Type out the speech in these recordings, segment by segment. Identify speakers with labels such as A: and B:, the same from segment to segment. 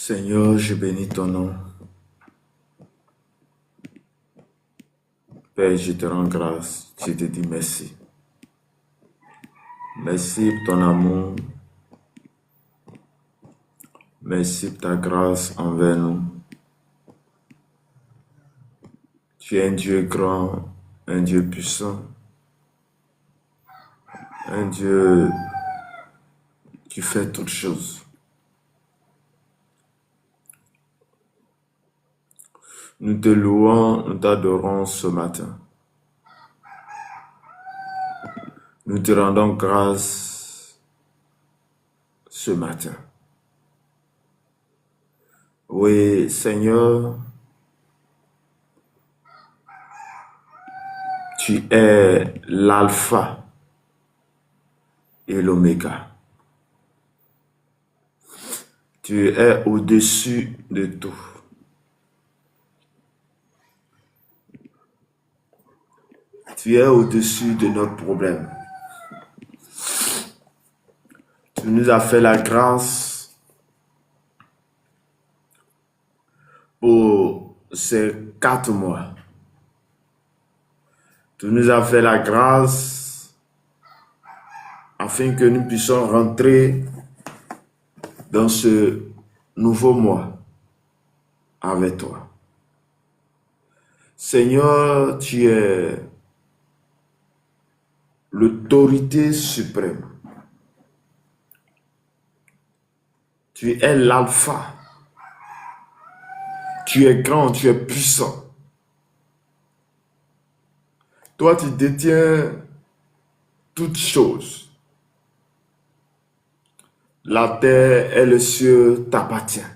A: Seigneur, je bénis ton nom. Père, je te rends grâce. Je te dis merci. Merci pour ton amour. Merci pour ta grâce envers nous. Tu es un Dieu grand, un Dieu puissant, un Dieu qui fait toutes choses. Nous te louons, nous t'adorons ce matin. Nous te rendons grâce ce matin. Oui, Seigneur, tu es l'alpha et l'oméga. Tu es au-dessus de tout. Tu es au-dessus de nos problèmes. Tu nous as fait la grâce pour ces 4 mois. Tu nous as fait la grâce afin que nous puissions rentrer dans ce nouveau mois avec toi. Seigneur, tu es l'autorité suprême. Tu es l'alpha. Tu es grand, tu es puissant. Toi, tu détiens toutes choses. La terre et le ciel t'appartiennent.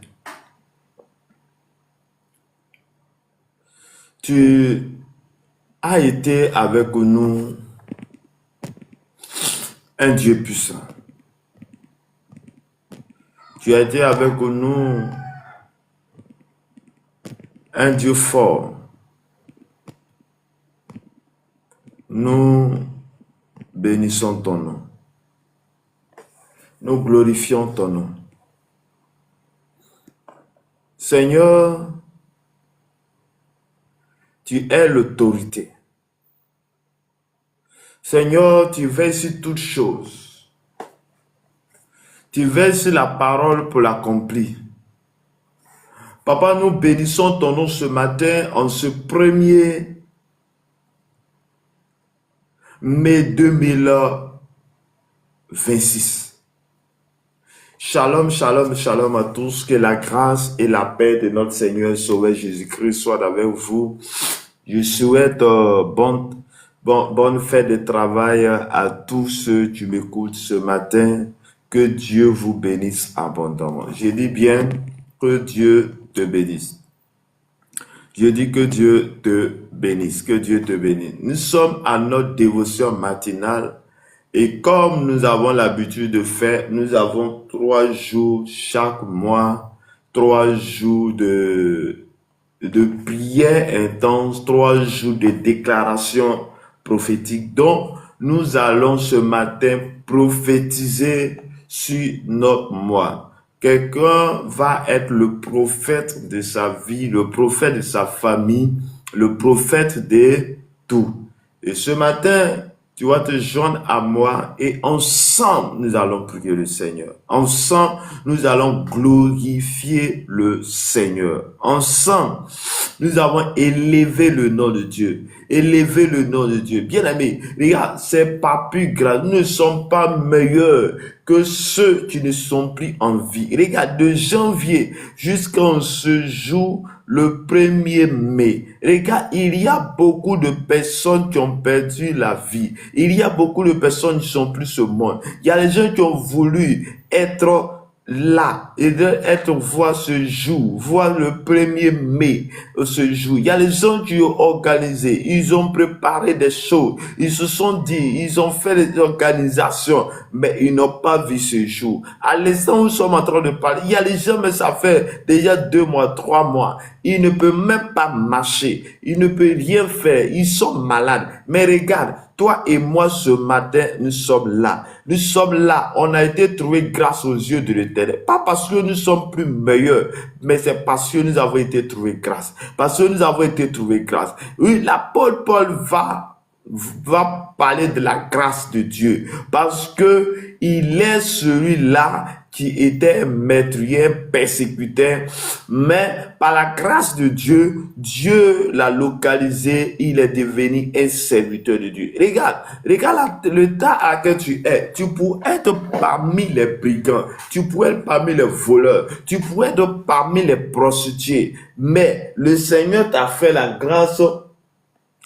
A: Tu as été avec nous un Dieu puissant. Tu as été avec nous un Dieu fort. Nous bénissons ton nom. Nous glorifions ton nom. Seigneur, tu es l'autorité. Seigneur, tu veilles sur toutes choses. Tu veilles sur la parole pour l'accomplir. Papa, nous bénissons ton nom ce matin en ce 1er mai 2026. Shalom, shalom, shalom à tous. Que la grâce et la paix de notre Seigneur Sauveur Jésus-Christ soient avec vous. Je souhaite bonne fête de travail à tous ceux qui m'écoutent ce matin. Que Dieu vous bénisse abondamment. Je dis bien que Dieu te bénisse. Je dis que Dieu te bénisse, que Dieu te bénisse. Nous sommes à notre dévotion matinale et comme nous avons l'habitude de faire, nous avons 3 jours chaque mois, 3 jours de prière intense, 3 jours de déclaration prophétique. Donc, nous allons ce matin prophétiser sur notre mois. Quelqu'un va être le prophète de sa vie, le prophète de sa famille, le prophète de tout. Et ce matin, tu vas te joindre à moi et ensemble, nous allons prier le Seigneur. Ensemble, nous allons glorifier le Seigneur. Ensemble, nous avons élevé le nom de Dieu. Élevé le nom de Dieu. Bien aimé, regarde, c'est pas plus grave. Nous ne sommes pas meilleurs que ceux qui ne sont plus en vie. Regarde, de janvier jusqu'en ce jour, le 1er mai. Regarde, il y a beaucoup de personnes qui ont perdu la vie. Il y a beaucoup de personnes qui sont plus au monde. Il y a des gens qui ont voulu être là et voir ce jour, voir le 1er mai, ce jour. Il y a les gens qui ont organisé, ils ont préparé des choses, ils se sont dit, ils ont fait des organisations, mais ils n'ont pas vu ce jour. À l'instant où nous sommes en train de parler, il y a les gens, mais ça fait déjà 2 mois, 3 mois. il ne peut même pas marcher, il ne peut rien faire, ils sont malades. Mais regarde, toi et moi ce matin, nous sommes là. Nous sommes là, on a été trouvé grâce aux yeux de l'Éternel. Pas parce que nous sommes plus meilleurs, mais c'est parce que nous avons été trouvés grâce. Parce que nous avons été trouvés grâce. Oui, l'apôtre Paul va parler de la grâce de Dieu parce que il est celui-là qui était meurtrier, persécuteur, mais par la grâce de Dieu, Dieu l'a localisé, il est devenu un serviteur de Dieu. Regarde le temps à laquelle tu es. Tu pourrais être parmi les brigands, tu pourrais être parmi les voleurs, tu pourrais être parmi les prostituées, mais le Seigneur t'a fait la grâce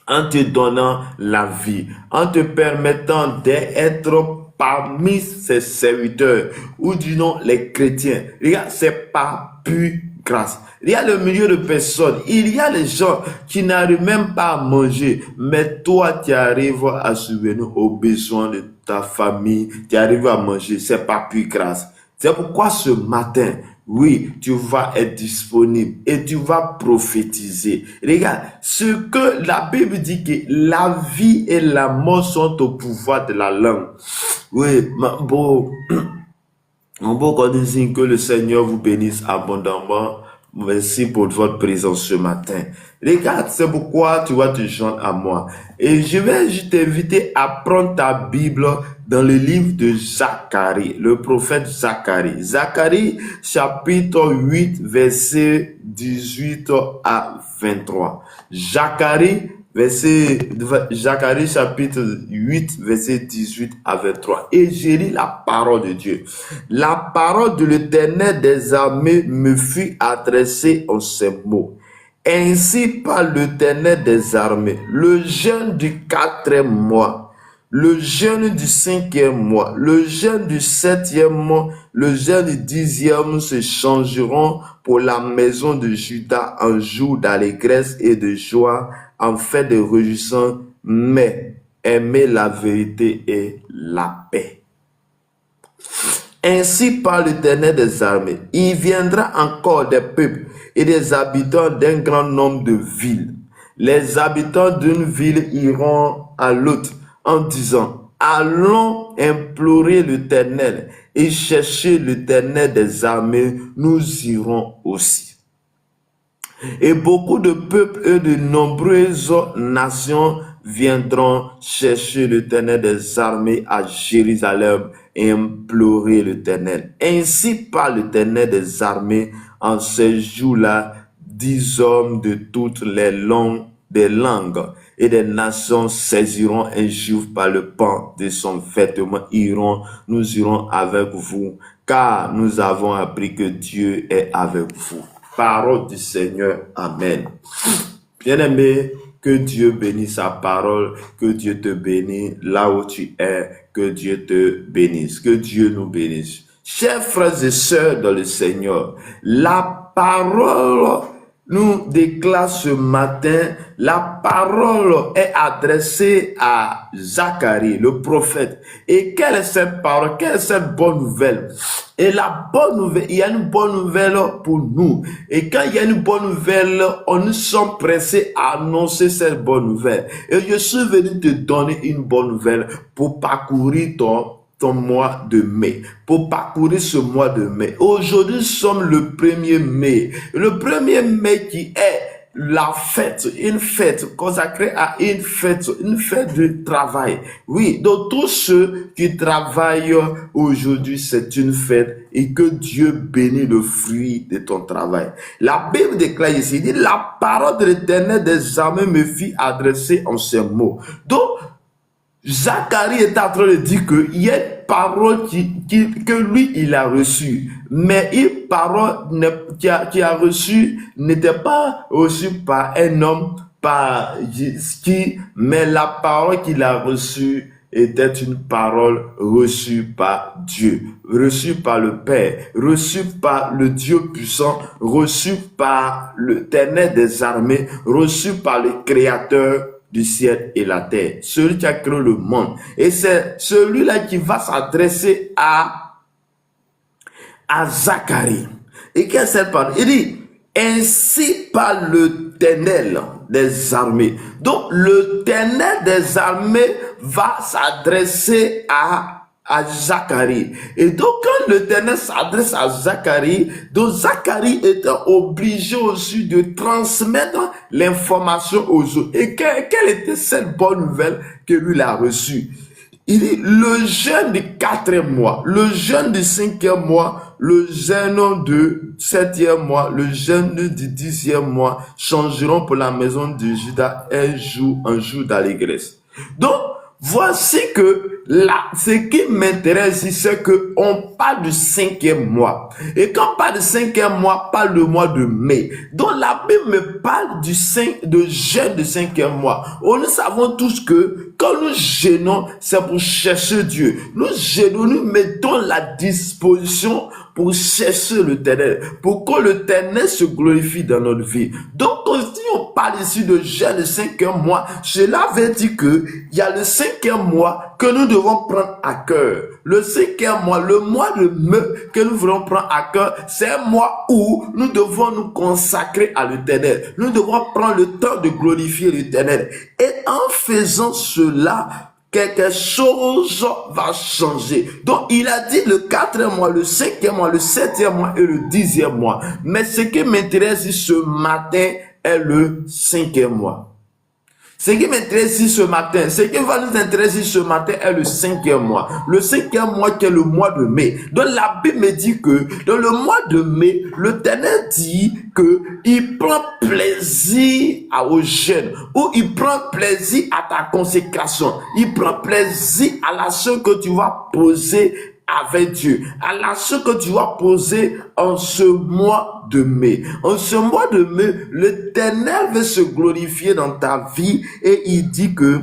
A: en te donnant la vie, en te permettant d'être parmi ses serviteurs, ou disons les chrétiens. Regarde, c'est par pure grâce. Il y a le milieu de personnes, il y a les gens qui n'arrivent même pas à manger, mais toi, tu arrives à subvenir aux besoins de ta famille, tu arrives à manger, c'est par pure grâce. C'est pourquoi ce matin, oui, tu vas être disponible et tu vas prophétiser. Regarde, ce que la Bible dit que la vie et la mort sont au pouvoir de la langue. Oui, mon beau connaissant, que le Seigneur vous bénisse abondamment. Merci pour votre présence ce matin. Regarde, c'est pourquoi tu vas te joindre à moi. Et je vais t'inviter à prendre ta Bible dans le livre de Zacharie, le prophète Zacharie. Zacharie, chapitre 8, verset 18 à 23. Zacharie chapitre 8, verset 18 à 23. Et j'ai lu la parole de Dieu. La parole de l'Éternel des armées me fut adressée en ces mots. Ainsi parle l'Éternel des armées, le jeûne du 4e mois, le jeûne du 5e mois, le jeûne du 7e mois, le jeûne du 10e se changeront pour la maison de Juda en jour d'allégresse et de joie, en fait de réjouissance, mais aimez la vérité et la paix. Ainsi parle l'Éternel des armées. Il viendra encore des peuples et des habitants d'un grand nombre de villes. Les habitants d'une ville iront à l'autre en disant, allons implorer l'Éternel et chercher l'Éternel des armées, nous irons aussi. Et beaucoup de peuples et de nombreuses nations viendront chercher l'Éternel des armées à Jérusalem et implorer l'Éternel. Ainsi parle l'Éternel des armées, en ces jours-là, 10 hommes de toutes les langues, des langues et des nations saisiront un juif par le pan de son vêtement, nous irons avec vous, car nous avons appris que Dieu est avec vous. Parole du Seigneur. Amen. Bien-aimé, que Dieu bénisse sa parole, que Dieu te bénisse là où tu es, que Dieu te bénisse, que Dieu nous bénisse. Chers frères et sœurs dans le Seigneur, la parole nous déclare ce matin, la parole est adressée à Zacharie, le prophète. Et quelle est cette parole? Quelle est cette bonne nouvelle? Et la bonne nouvelle, il y a une bonne nouvelle pour nous. Et quand il y a une bonne nouvelle, nous sommes pressés à annoncer cette bonne nouvelle. Et je suis venu te donner une bonne nouvelle pour parcourir ton mois de mai, pour parcourir ce mois de mai. Aujourd'hui, nous sommes le 1er mai. Le 1er mai qui est la fête, une fête consacrée à une fête de travail. Oui, donc tous ceux qui travaillent aujourd'hui, c'est une fête et que Dieu bénit le fruit de ton travail. La Bible déclare ici, dit, la parole de l'Éternel des armées me fit adresser en ces mots. Donc, Zacharie est en train de dire qu'il y a une parole que lui, il a reçue. Mais une parole qui a reçue n'était pas reçue par un homme, mais la parole qu'il a reçue était une parole reçue par Dieu, reçue par le Père, reçue par le Dieu puissant, reçue par l'Éternel des armées, reçue par le Créateur du ciel et la terre, celui qui a créé le monde. Et c'est celui-là qui va s'adresser à Zacharie. Et qu'est-ce qu'elle parle? Il dit, Ainsi parle l'Éternel des armées. Donc, l'Éternel des armées va s'adresser à Zacharie. Et donc, quand l'Éternel s'adresse à Zacharie, donc Zacharie était obligé aussi de transmettre l'information aux autres. Et quelle était cette bonne nouvelle que lui a reçue? Il dit, le jeûne du 4e mois, le jeûne du 5e mois, le jeûne du 7e mois, le jeûne du 10e mois changeront pour la maison de Juda un jour d'allégresse. Donc, voici que là, ce qui m'intéresse ici, c'est qu'on parle du 5e mois. Et quand on parle du 5e mois, on parle du mois de mai. Donc la Bible me parle de jeûne du 5e mois. Oh, nous savons tous que quand nous jeûnons, c'est pour chercher Dieu. Nous jeûnons, nous mettons la disposition pour chercher l'Éternel, pour que l'Éternel se glorifie dans notre vie. Donc, si on parle ici de jeûne du 5e mois, cela veut dire que il y a le 5e mois que nous devons prendre à cœur. Le 5e mois, le mois de mai que nous voulons prendre à cœur, c'est un mois où nous devons nous consacrer à l'Éternel. Nous devons prendre le temps de glorifier l'Éternel. Et en faisant cela, quelque chose va changer. Donc, il a dit le 4e mois, le 5e mois, le 7e mois et le 10e mois. Mais ce qui m'intéresse ce matin est le 5e mois. Ce qui m'intéresse ce matin, ce qui va nous intéresser ce matin est le 5e mois. Le 5e mois qui est le mois de mai. Donc la Bible me dit que dans le mois de mai, l'Éternel dit que il prend plaisir au jeûne, ou il prend plaisir à ta consécration. Il prend plaisir à l'action que tu vas poser avec Dieu, à l'action que tu vas poser en ce mois de mai. En ce mois de mai, l'Éternel veut se glorifier dans ta vie et il dit que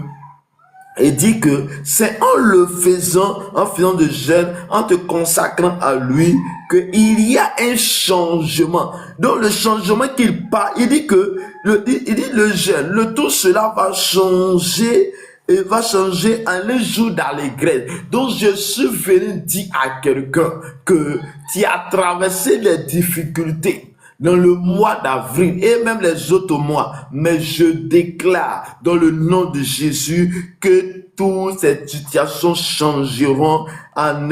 A: c'est en le faisant, en faisant de jeûne, en te consacrant à lui, qu'il y a un changement. Donc le changement qu'il parle, il dit que le jeûne, le tout cela va changer. Et va changer en un jour d'allégresse. Donc je suis venu dire à quelqu'un que tu as traversé les difficultés dans le mois d'avril et même les autres mois. Mais je déclare dans le nom de Jésus que toutes ces situations changeront en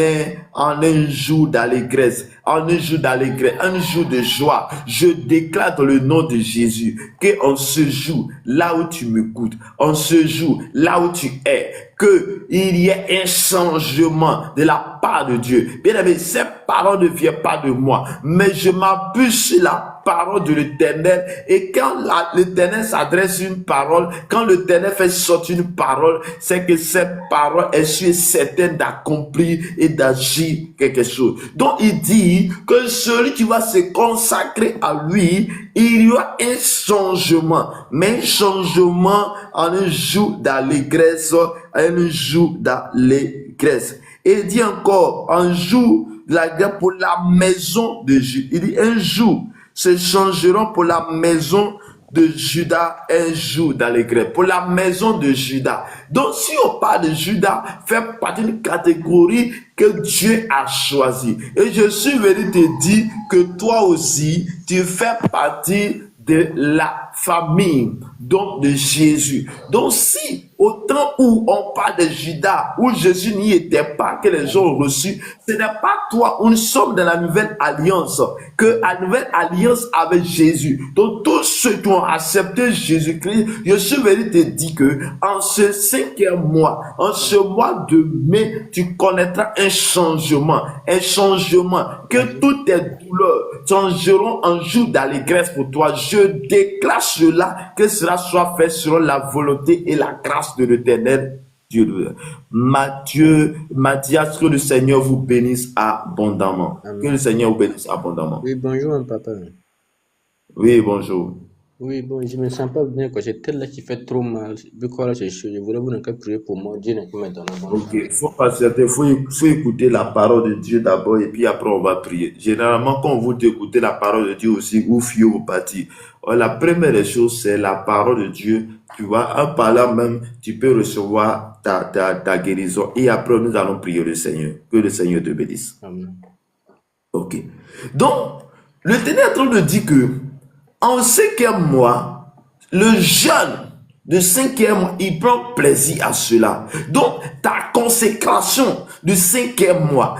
A: un jour d'allégresse, en un jour d'allégresse, un jour de joie. Je déclare dans le nom de Jésus qu'en ce jour, là où tu m'écoutes, en ce jour, là où tu es, qu'il y ait un changement de la part de Dieu. Bien aimé, ces paroles ne viennent pas de moi, mais je m'appuie sur la parole de l'Éternel. Et quand l'Éternel s'adresse une parole, quand l'Éternel fait sortir une parole, c'est que cette parole est sûre et certaine d'accomplir et d'agir quelque chose. Donc il dit que celui qui va se consacrer à lui, il y aura un changement, mais un changement en un jour d'allégresse, un jour d'allégresse. Et il dit encore, un jour de la grâce pour la maison de Juda. Il dit un jour se changeront pour la maison de Juda, un jour d'allégresse. Pour la maison de Juda. Donc si on parle de Juda, fait partie d'une catégorie que Dieu a choisie. Et je suis venu te dire que toi aussi, tu fais partie de la famille, donc de Jésus. Donc si au temps où on parle de Judas, où Jésus n'y était pas, que les gens ont reçu, ce n'est pas toi, nous sommes dans la nouvelle alliance, que la nouvelle alliance avec Jésus. Donc tous ceux qui ont accepté Jésus-Christ, je suis venu te dire que en ce 5e mois, en ce mois de mai, tu connaîtras un changement, que toutes tes douleurs changeront en jour d'allégresse pour toi. Je déclare cela, que cela soit fait selon la volonté et la grâce de l'Éternel Dieu. Mathias, que le Seigneur vous bénisse abondamment.
B: Amen.
A: Que le Seigneur vous bénisse abondamment.
B: Oui, bonjour, mon papa.
A: Oui, bonjour.
B: Oui, bon, je me sens pas bien, quoi. J'ai tel là qui fait trop mal. Vu quoi, là, je voulais vous prier pour moi. Dieu n'est pas me donner bon.
A: Ok, il faut patienter, faut écouter la parole de Dieu d'abord et puis après on va prier. Généralement, quand vous écoutez la parole de Dieu aussi, vous fiez au parti. La première des choses, c'est la parole de Dieu. Tu vois, en parlant même, tu peux recevoir ta guérison. Et après, nous allons prier le Seigneur. Que le Seigneur te bénisse.
B: Amen.
A: Ok. Donc, le Seigneur est en train de dire que en 5e mois, le jeûne de 5e mois, il prend plaisir à cela. Donc, ta consécration du 5e mois,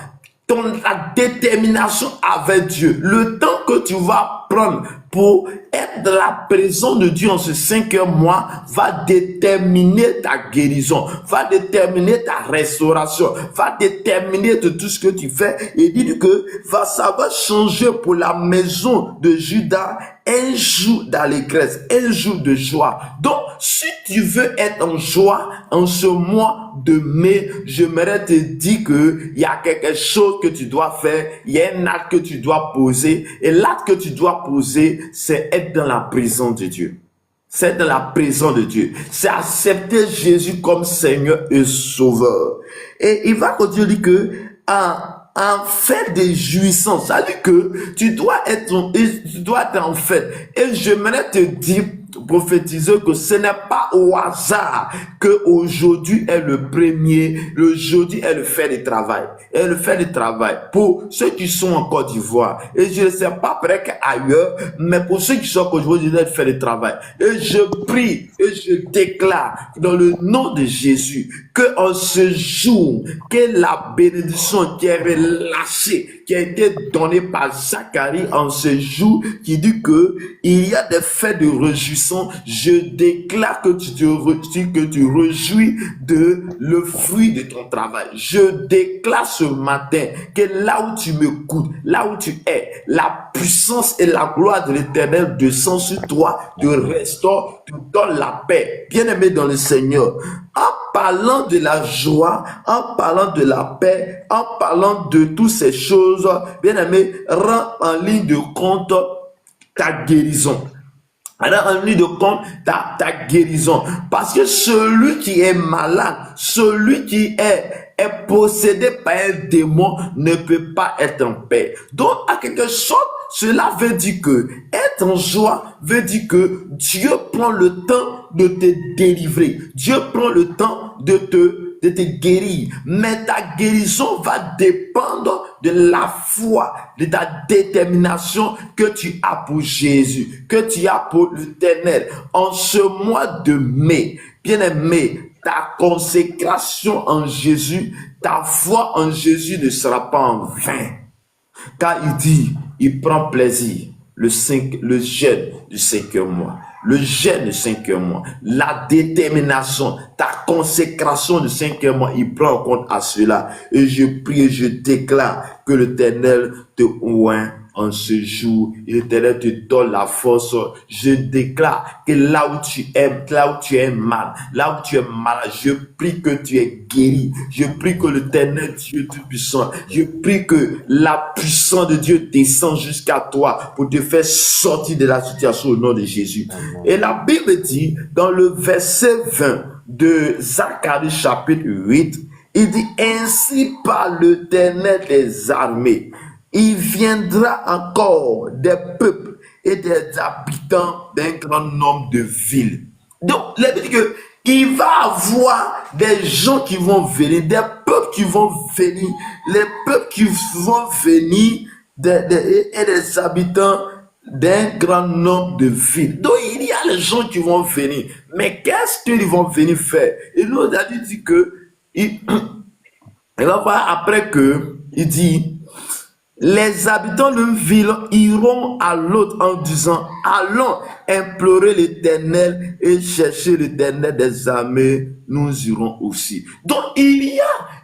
A: ta détermination avec Dieu, le temps que tu vas prendre pour être dans la présence de Dieu en ce 5e mois va déterminer ta guérison, va déterminer ta restauration, va déterminer de tout ce que tu fais. Et dit que ça va changer pour la maison de Judas un jour d'allégresse, un jour de joie. Donc, si tu veux être en joie en ce mois de mai, j'aimerais te dire que il y a quelque chose que tu dois faire, il y a un acte que tu dois poser, et l'acte que tu dois poser, c'est être dans la présence de Dieu. C'est dans la présence de Dieu. C'est accepter Jésus comme Seigneur et Sauveur. Et il va continuer que en fait des jouissances, ça veut dire que tu dois être en fête. Et j'aimerais te dire, prophétiser que ce n'est pas au hasard que aujourd'hui est le premier, le jeudi est le fait du travail. Et le fait du travail pour ceux qui sont en Côte d'Ivoire. Et je ne sais pas près qu'ailleurs, mais pour ceux qui sont aujourd'hui, c'est le fait du travail. Et je prie et je déclare dans le nom de Jésus que en ce jour, que la bénédiction qui est relâchée, qui a été donnée par Zacharie en ce jour, qui dit que il y a des fêtes de réjouissance, je déclare que tu réjouis de le fruit de ton travail. Je déclare ce matin que là où tu m'écoutes, là où tu es, la puissance et la gloire de l'Éternel descend sur toi, te restaure, te donne la paix. Bien-aimé dans le Seigneur, en parlant de la joie, en parlant de la paix, en parlant de toutes ces choses, bien-aimé, rends en ligne de compte ta guérison. Alors, en ligne de compte, ta guérison. Parce que celui qui est malade, celui qui est possédé par un démon ne peut pas être en paix. Donc, à quelque chose, cela veut dire que être en joie veut dire que Dieu prend le temps de te délivrer. Dieu prend le temps de te guérir. Mais ta guérison va dépendre de la foi, de ta détermination que tu as pour Jésus, que tu as pour l'Éternel. En ce mois de mai, bien-aimé, ta consécration en Jésus, ta foi en Jésus ne sera pas en vain. Car il dit, il prend plaisir, le jeûne du 5e mois. Le jeûne du 5e mois, la détermination, ta consécration du 5e mois, il prend en compte à cela. Et je prie et je déclare que l'Éternel te oint en ce jour. Et l'Éternel te donne la force. Je déclare que là où tu es mal, là où tu es malade, je prie que tu es guéri. Je prie que l'Éternel Dieu Tout-Puissant, je prie que la puissance de Dieu descende jusqu'à toi pour te faire sortir de la situation au nom de Jésus. Amen. Et la Bible dit, dans le verset 20 de Zacharie chapitre 8, il dit, ainsi par l'Éternel des armées, il viendra encore des peuples et des habitants d'un grand nombre de villes. Donc, il va avoir des gens qui vont venir, des peuples qui vont venir, les peuples qui vont venir et des habitants d'un grand nombre de villes. Donc, il y a les gens qui vont venir. Mais qu'est-ce qu'ils vont venir faire? Et nous, on a dit que, il va voir après que, il dit, les habitants d'une ville iront à l'autre en disant, allons implorer l'Éternel et chercher l'Éternel des armées, nous irons aussi. Donc il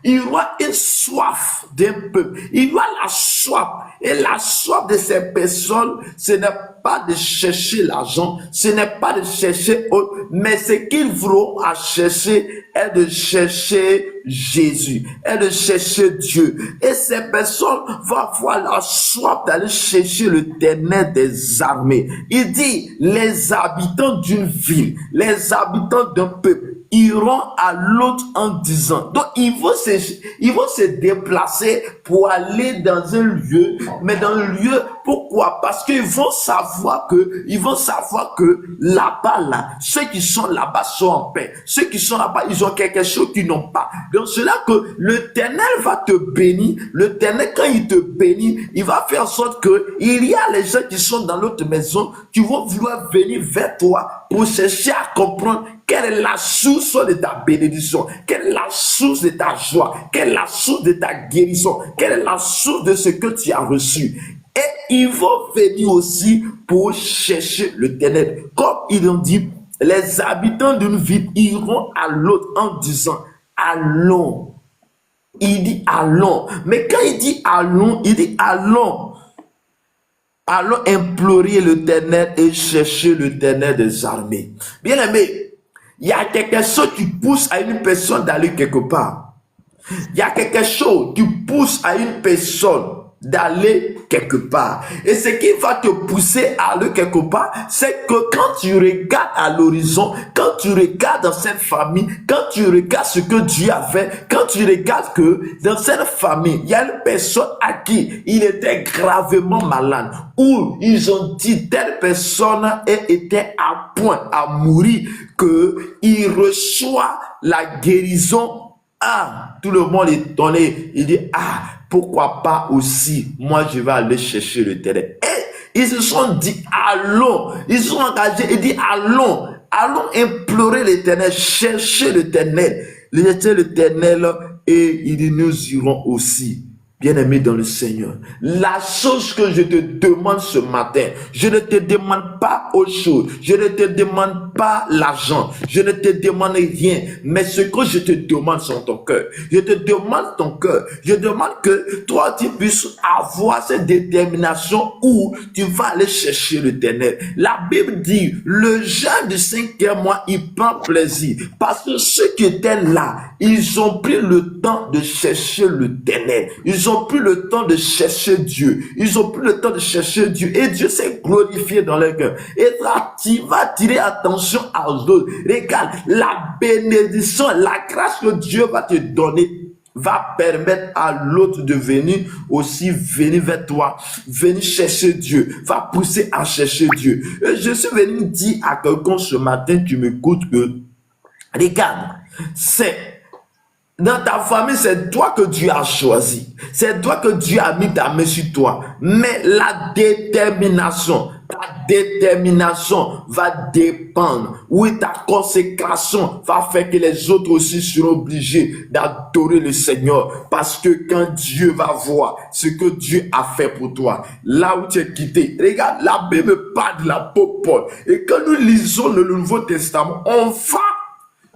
A: y aura une soif d'un peuple, il y aura la soif, et la soif de ces personnes, ce n'est pas de chercher l'argent, ce n'est pas de chercher autre, mais ce qu'ils voudront à chercher est de chercher Jésus, est de chercher Dieu. Et ces personnes vont avoir la soif d'aller chercher l'Éternel des armées. Il dit, les habitants d'une ville, les habitants d'un peuple, iront à l'autre en disant. Donc, ils vont se déplacer pour aller dans un lieu, mais dans le lieu, pourquoi? Parce qu'ils vont savoir que là-bas, là, ceux qui sont là-bas sont en paix. Ceux qui sont là-bas, ils ont quelque chose qu'ils n'ont pas. Donc, c'est là que l'Éternel va te bénir. L'Éternel, quand il te bénit, il va faire en sorte que il y a les gens qui sont dans l'autre maison qui vont vouloir venir vers toi pour chercher à comprendre quelle est la source de ta bénédiction, quelle est la source de ta joie, quelle est la source de ta guérison, quelle est la source de ce que tu as reçu. Et ils vont venir aussi pour chercher l'Éternel. Comme ils ont dit, les habitants d'une ville iront à l'autre en disant, allons. Il dit allons. Mais quand il dit allons, il dit allons. Allons implorer l'Éternel et chercher l'Éternel des armées. Bien aimé, il y a quelque chose qui pousse à une personne d'aller quelque part. Il y a quelque chose qui pousse à une personne d'aller quelque part. Et ce qui va te pousser à aller quelque part, c'est que quand tu regardes à l'horizon, quand tu regardes dans cette famille, quand tu regardes ce que Dieu a fait, quand tu regardes que dans cette famille, il y a une personne à qui il était gravement malade, où ils ont dit telle personne était à point à mourir, qu'il reçoit la guérison. Ah, tout le monde est étonné. Il dit, ah, pourquoi pas aussi, moi je vais aller chercher l'Éternel. Et ils se sont dit, allons. Ils se sont engagés et dit, allons implorer l'Éternel, chercher l'Éternel. L'Éternel, et il dit, nous irons aussi. Bien-aimé dans le Seigneur, la chose que je te demande ce matin, je ne te demande pas autre chose, je ne te demande pas l'argent, je ne te demande rien, mais ce que je te demande c'est ton cœur. Je te demande ton cœur, je demande que toi tu puisses avoir cette détermination où tu vas aller chercher l'Éternel. La Bible dit, le jeûne du 5e mois, il prend plaisir, parce que ceux qui étaient là, ils ont pris le temps de chercher l'Éternel. Ils ont pris le temps de chercher Dieu. Ils ont pris le temps de chercher Dieu. Et Dieu s'est glorifié dans leur cœur. Et là, tu vas tirer attention aux autres. Regarde, la bénédiction, la grâce que Dieu va te donner va permettre à l'autre de venir aussi, venir vers toi, venir chercher Dieu, va pousser à chercher Dieu. Et je suis venu dire à quelqu'un ce matin, tu m'écoutes, que regarde, c'est dans ta famille, c'est toi que Dieu a choisi. C'est toi que Dieu a mis ta main sur toi. Mais ta détermination va dépendre. Oui, ta consécration va faire que les autres aussi seront obligés d'adorer le Seigneur. Parce que quand Dieu va voir ce que Dieu a fait pour toi, là où tu es quitté, regarde, la Bible parle de l'apôtre Paul. Et quand nous lisons le Nouveau Testament, on va.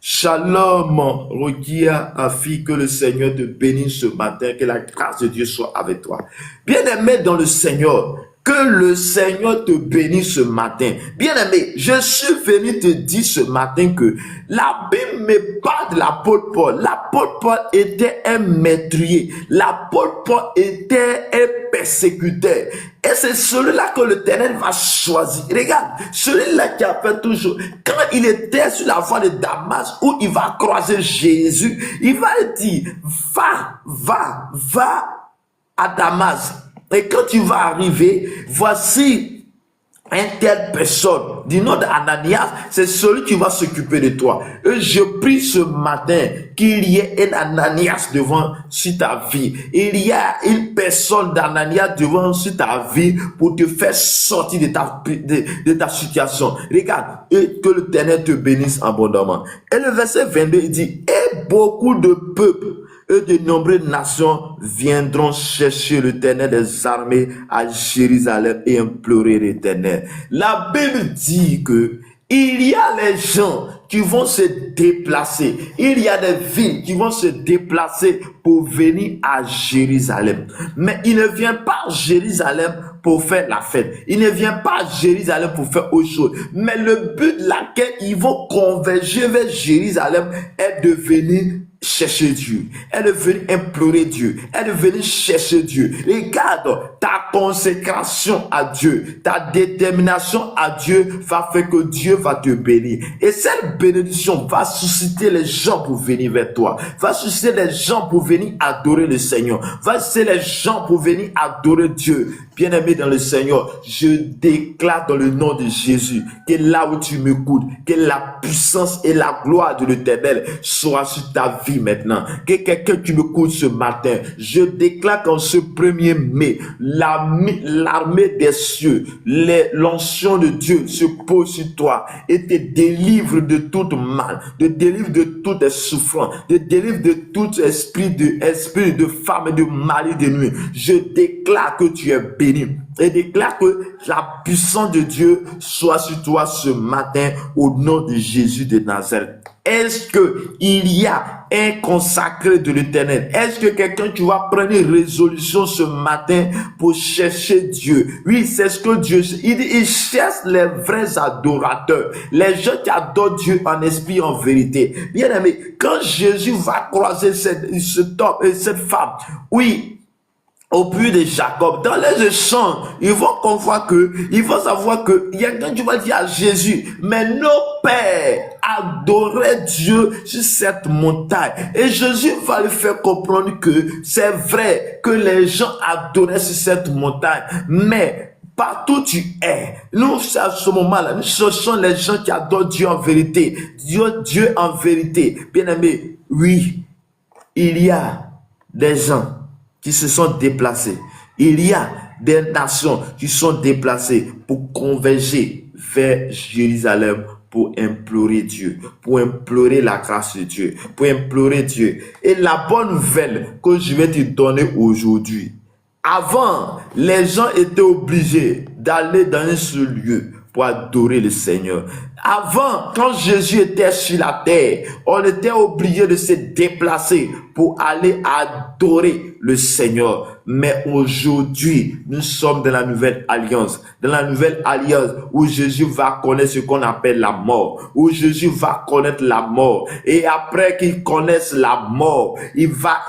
A: Shalom, Rokia, Afi, que le Seigneur te bénisse ce matin, que la grâce de Dieu soit avec toi. Bien-aimé dans le Seigneur, que le Seigneur te bénisse ce matin. Bien-aimé, je suis venu te dire ce matin que la Bible me parle de l'apôtre Paul. L'apôtre Paul était un meurtrier. L'apôtre Paul était un persécuteur. Et c'est celui-là que l'Éternel va choisir. Regarde, celui-là qui a fait toujours. Quand il était sur la voie de Damas, où il va croiser Jésus, il va dire, va à Damas. Et quand tu vas arriver, voici une telle personne, du nom d'Ananias, c'est celui qui va s'occuper de toi. Et je prie ce matin qu'il y ait un Ananias devant sur ta vie. Il y a une personne d'Ananias devant sur ta vie pour te faire sortir de ta situation. Regarde, et que l'Éternel te bénisse abondamment. Et le verset 22, il dit, et beaucoup de peuples et de nombreuses nations viendront chercher l'Éternel des armées à Jérusalem et implorer l'Éternel. La Bible dit que il y a les gens qui vont se déplacer. Il y a des villes qui vont se déplacer pour venir à Jérusalem. Mais il ne vient pas à Jérusalem pour faire la fête. Il ne vient pas à Jérusalem pour faire autre chose. Mais le but de laquelle ils vont converger vers Jérusalem est de venir chercher Dieu. Elle est venue implorer Dieu. Elle est venue chercher Dieu. Regarde, ta consécration à Dieu, ta détermination à Dieu va faire que Dieu va te bénir. Et cette bénédiction va susciter les gens pour venir vers toi. Va susciter les gens pour venir adorer le Seigneur. Va susciter les gens pour venir adorer Dieu. Bien-aimé dans le Seigneur, je déclare dans le nom de Jésus que là où tu m'écoutes, que la puissance et la gloire de l'Éternel soient sur ta vie maintenant. Que quelqu'un qui m'écoute ce matin, je déclare qu'en ce 1er mai, l'armée des cieux, l'onction de Dieu se pose sur toi et te délivre de toute mal, te délivre de toute souffrance, te délivre de tout esprit de femme et de mari de nuit. Je déclare que tu es béni et déclare que la puissance de Dieu soit sur toi ce matin au nom de Jésus de Nazareth. Est-ce que il y a un consacré de l'Éternel? Est-ce que quelqu'un qui va prendre une résolution ce matin pour chercher Dieu? Oui, c'est ce que Dieu il cherche les vrais adorateurs, les gens qui adorent Dieu en esprit, en vérité. Bien aimé, quand Jésus va croiser cette femme, oui, au puits de Jacob, dans les échanges, ils vont savoir que il y a quelqu'un qui va dire à Jésus, mais nos pères adoraient Dieu sur cette montagne. Et Jésus va lui faire comprendre que c'est vrai que les gens adoraient sur cette montagne, mais partout où tu es, nous, à ce moment-là, nous cherchons les gens qui adorent Dieu en vérité. Dieu en vérité. Bien aimé, oui, il y a des gens qui se sont déplacés. Il y a des nations qui sont déplacées pour converger vers Jérusalem pour implorer Dieu, pour implorer la grâce de Dieu, pour implorer Dieu. Et la bonne nouvelle que je vais te donner aujourd'hui, avant, les gens étaient obligés d'aller dans un seul lieu pour adorer le Seigneur. Avant, quand Jésus était sur la terre, on était obligé de se déplacer pour aller adorer le Seigneur. Mais aujourd'hui, nous sommes dans la nouvelle alliance. Dans la nouvelle alliance où Jésus va connaître ce qu'on appelle la mort. Où Jésus va connaître la mort. Et après qu'il connaisse la mort, il va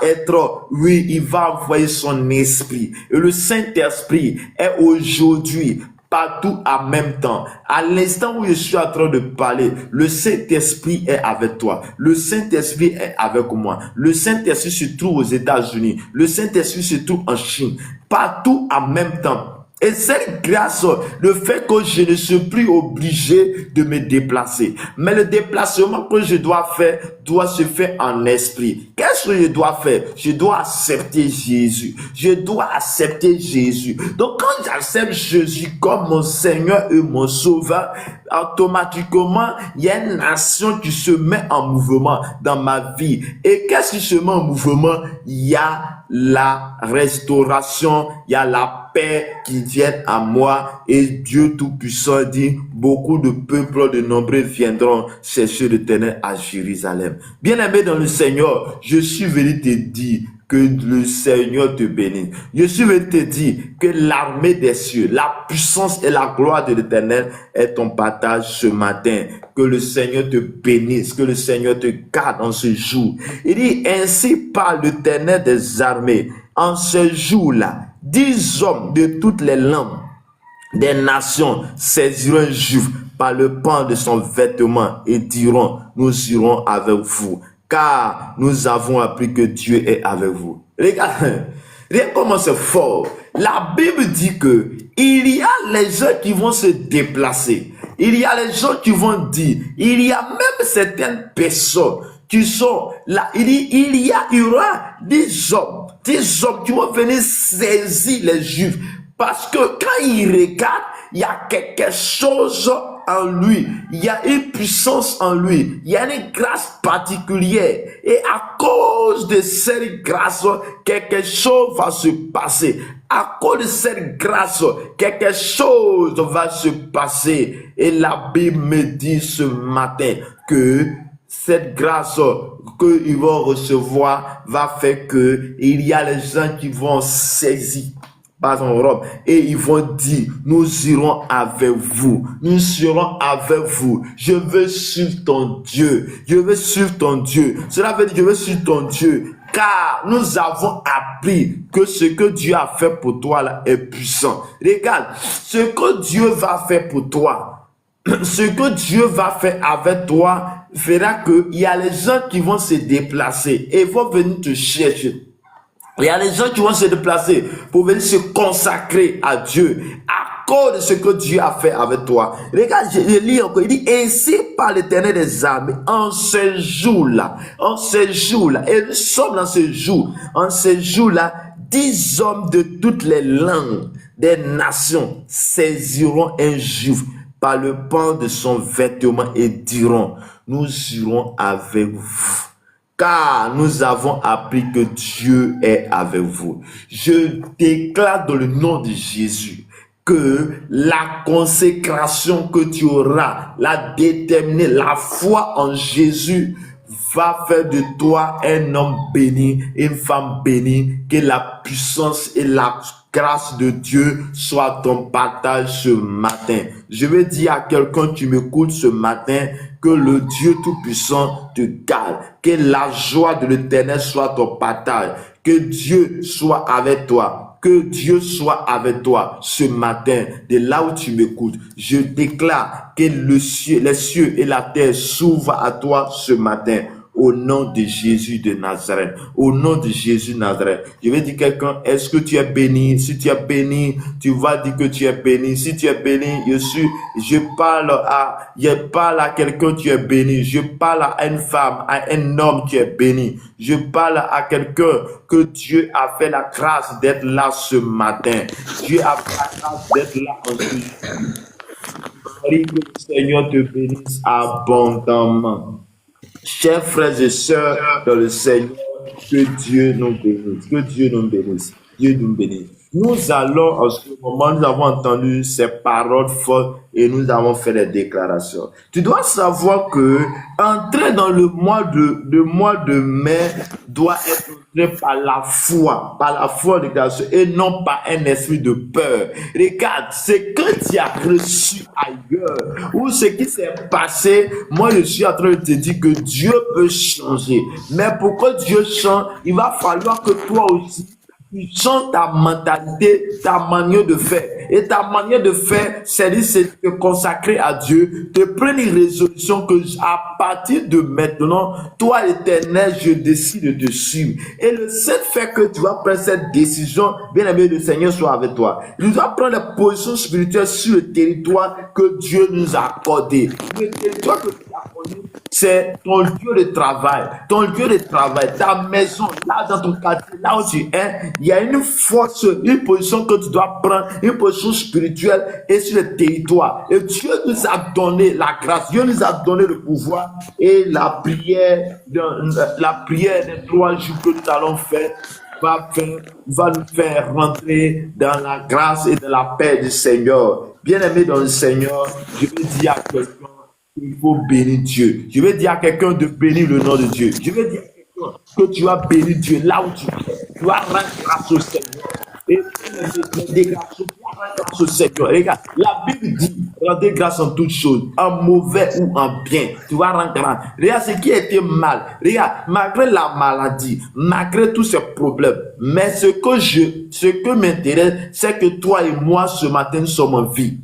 A: envoyer son esprit. Et le Saint-Esprit est aujourd'hui partout en même temps. À l'instant où je suis en train de parler, le Saint-Esprit est avec toi. Le Saint-Esprit est avec moi. Le Saint-Esprit se trouve aux États-Unis. Le Saint-Esprit se trouve en Chine. Partout en même temps. Et cette grâce, le fait que je ne suis plus obligé de me déplacer. Mais le déplacement que je dois faire doit se faire en esprit. Qu'est-ce que je dois faire? Je dois accepter Jésus. Je dois accepter Jésus. Donc quand j'accepte Jésus comme mon Seigneur et mon Sauveur, automatiquement, il y a une nation qui se met en mouvement dans ma vie. Et qu'est-ce qui se met en mouvement? Il y a la restauration, il y a la paix qui vient à moi. Et Dieu Tout-Puissant dit, beaucoup de peuples de nombreux viendront chercher l'Éternel à Jérusalem. Bien-aimé dans le Seigneur, je suis venu te dire que le Seigneur te bénisse. Je suis venu te dire que l'armée des cieux, la puissance et la gloire de l'Éternel est ton partage ce matin. Que le Seigneur te bénisse, que le Seigneur te garde en ce jour. Il dit, ainsi parle l'Éternel des armées. En ce jour-là, 10 hommes de toutes les langues des nations saisiront un juif par le pan de son vêtement et diront, nous irons avec vous, car nous avons appris que Dieu est avec vous. Regarde comment c'est fort. La Bible dit que il y a les gens qui vont se déplacer. Il y a les gens qui vont dire, il y a même certaines personnes qui sont là. Il y aura des hommes qui vont venir saisir les Juifs. Parce que quand ils regardent, il y a quelque chose en lui. Il y a une puissance en lui. Il y a une grâce particulière. Et à cause de cette grâce, quelque chose va se passer. À cause de cette grâce, quelque chose va se passer. Et la Bible me dit ce matin que cette grâce qu'ils vont recevoir va faire que il y a les gens qui vont saisir par son robe, et ils vont dire, nous irons avec vous, nous serons avec vous, je veux suivre ton Dieu, je veux suivre ton Dieu. Cela veut dire, je veux suivre ton Dieu, car nous avons appris que ce que Dieu a fait pour toi là est puissant. Regarde, ce que Dieu va faire pour toi, ce que Dieu va faire avec toi fera que il y a les gens qui vont se déplacer et vont venir te chercher. Il y a les gens qui vont se déplacer pour venir se consacrer à Dieu à cause de ce que Dieu a fait avec toi. Regarde, je lis encore, il dit, ainsi par l'Éternel des armées, en ce jour-là, et nous sommes dans ce jour, en ce jour-là, 10 hommes de toutes les langues des nations saisiront un juif par le pan de son vêtement et diront, nous irons avec vous, car nous avons appris que Dieu est avec vous. Je déclare dans le nom de Jésus que la consécration que tu auras, la déterminée, la foi en Jésus va faire de toi un homme béni, une femme bénie, que la puissance et la grâce de Dieu soit ton partage ce matin. Je veux dire à quelqu'un qui m'écoute ce matin que le Dieu Tout-Puissant te garde, que la joie de l'Éternel soit ton partage, que Dieu soit avec toi. Que Dieu soit avec toi ce matin, de là où tu m'écoutes. Je déclare que les cieux et la terre s'ouvrent à toi ce matin. Au nom de Jésus de Nazareth. Au nom de Jésus de Nazareth. Je vais dire à quelqu'un, est-ce que tu es béni? Si tu es béni, tu vas dire que tu es béni. Si tu es béni, je parle à quelqu'un qui est béni. Je parle à une femme, à un homme qui est béni. Je parle à quelqu'un que Dieu a fait la grâce d'être là ce matin. Dieu a fait la grâce d'être là en ce jour. Marie, que le Seigneur te bénisse abondamment. Chers frères et sœurs dans le Seigneur, que Dieu nous bénisse, que Dieu nous bénisse, Dieu nous bénisse. Nous allons, en ce moment, nous avons entendu ces paroles fortes et nous avons fait des déclarations. Tu dois savoir que entrer dans le mois de mai doit être entré par la foi de déclaration et non par un esprit de peur. Regarde, ce que tu as reçu ailleurs ou ce qui s'est passé, moi je suis en train de te dire que Dieu peut changer. Mais pour que Dieu change, il va falloir que toi aussi, tu changes ta mentalité, ta manière de faire. Et ta manière de faire, c'est de te consacrer à Dieu, de prendre une résolution que à partir de maintenant, toi l'Éternel, je décide de te suivre. Et le seul fait que tu vas prendre cette décision, bien aimé, le Seigneur soit avec toi. Il doit prendre la position spirituelle sur le territoire que Dieu nous a accordé. Le territoire que Dieu a accordé, c'est ton lieu de travail, ta maison, là dans ton quartier, là où tu es, il y a une force, une position que tu dois prendre, une position spirituelle et sur le territoire. Et Dieu nous a donné la grâce, Dieu nous a donné le pouvoir et la prière des 3 jours que nous allons faire va nous faire rentrer dans la grâce et dans la paix du Seigneur. Bien-aimé dans le Seigneur, je veux dire à quelqu'un, il faut bénir Dieu. Je vais dire à quelqu'un de bénir le nom de Dieu. Je vais dire à quelqu'un que tu vas bénir Dieu là où tu es. Tu vas rendre grâce au Seigneur. Et des grâces, tu vas rendre grâce au Seigneur. Regarde, la Bible dit, rendez grâce en toutes choses, en mauvais ou en bien. Tu vas rendre grâce. Regarde ce qui a été mal. Regarde, malgré la maladie, malgré tous ces problèmes, mais ce que m'intéresse, c'est que toi et moi, ce matin, nous sommes en vie.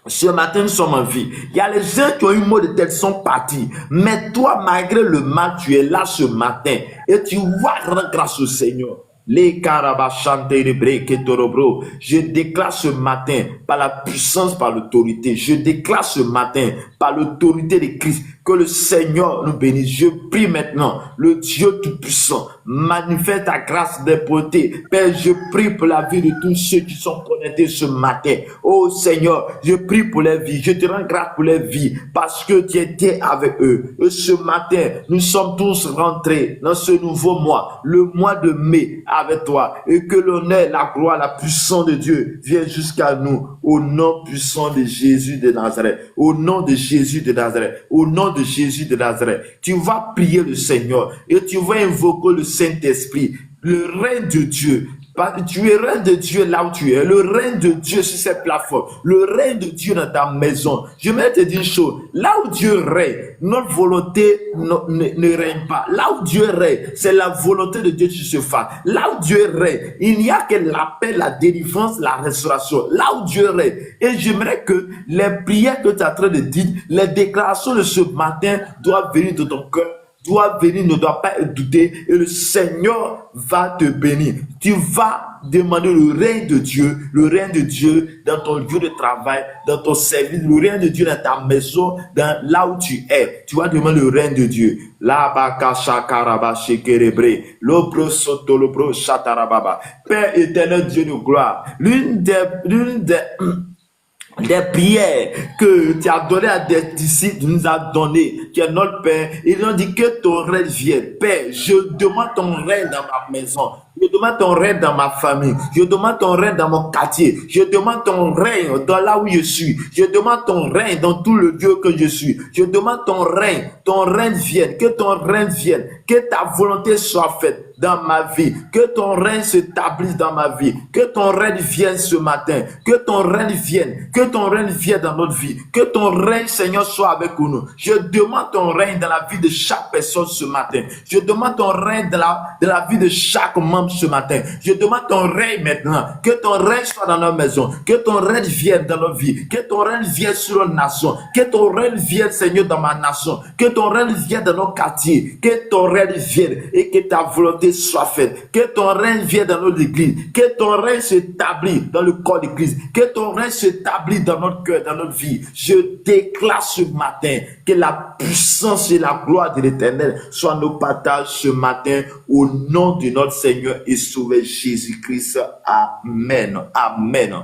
A: Ce matin, nous sommes en vie. Il y a les gens qui ont eu mot de tête, sont partis. Mais toi, malgré le mal, tu es là ce matin. Et tu vas rendre grâce au Seigneur. Les carabachante de breketorobro. Je déclare ce matin, par la puissance, par l'autorité. Je déclare ce matin, par l'autorité de Christ, que le Seigneur nous bénisse. Je prie maintenant, le Dieu Tout-Puissant, manifeste ta grâce des beautés. Père, je prie pour la vie de tous ceux qui sont connectés ce matin. Oh Seigneur, je prie pour les vies. Je te rends grâce pour les vies parce que tu étais avec eux. Et ce matin, nous sommes tous rentrés dans ce nouveau mois, le mois de mai, avec toi. Et que l'honneur, la gloire, la puissance de Dieu vienne jusqu'à nous. Au nom puissant de Jésus de Nazareth. Au nom de Jésus de Nazareth. Au nom de Jésus de Nazareth. Tu vas prier le Seigneur et tu vas invoquer le Saint-Esprit, le règne de Dieu. Tu es règne de Dieu là où tu es. Le règne de Dieu sur cette plateforme. Le règne de Dieu dans ta maison. Je vais te dire une chose. Là où Dieu règne, notre volonté ne règne pas. Là où Dieu règne, c'est la volonté de Dieu qui se fasse. Là où Dieu règne, il n'y a que la paix, la délivrance, la restauration. Là où Dieu règne. Et j'aimerais que les prières que tu es en train de dire, les déclarations de ce matin doivent venir de ton cœur, doit venir, ne doit pas douter, et le Seigneur va te bénir. Tu vas demander le règne de Dieu dans ton lieu de travail, dans ton service, le règne de Dieu dans ta maison, dans là où tu es. Tu vas demander le règne de Dieu. Père éternel, Dieu de gloire, l'une des prières que tu as donné à des disciples, nous a donné, qui est notre Père. Ils ont dit que ton règne vienne. Père, je demande ton règne dans ma maison. Je demande ton règne dans ma famille. Je demande ton règne dans mon quartier. Je demande ton règne dans là où je suis. Je demande ton règne dans tout le lieu que je suis. Je demande ton règne vienne. Que ton règne vienne. Que ta volonté soit faite dans ma vie. Que ton règne s'établisse dans ma vie. Que ton règne vienne ce matin. Que ton règne vienne. Que ton règne vienne dans notre vie. Que ton règne, Seigneur, soit avec nous. Je demande ton règne dans la vie de chaque personne ce matin. Je demande ton règne dans la vie de chaque membre ce matin. Je demande ton règne maintenant. Que ton règne soit dans nos maisons. Que ton règne vienne dans nos vies. Que ton règne vienne sur nos nations. Que ton règne vienne, Seigneur, dans ma nation. Que ton règne vienne dans nos quartiers. Que ton règne vienne et que ta volonté soit faite. Que ton règne vienne dans notre église. Que ton règne s'établisse dans le corps d'église. Que ton règne s'établisse dans notre cœur, dans notre vie. Je déclare ce matin que la puissance et la gloire de l'Éternel soient nos partages ce matin au nom de notre Seigneur et Sauveur Jésus-Christ. Amen. Amen.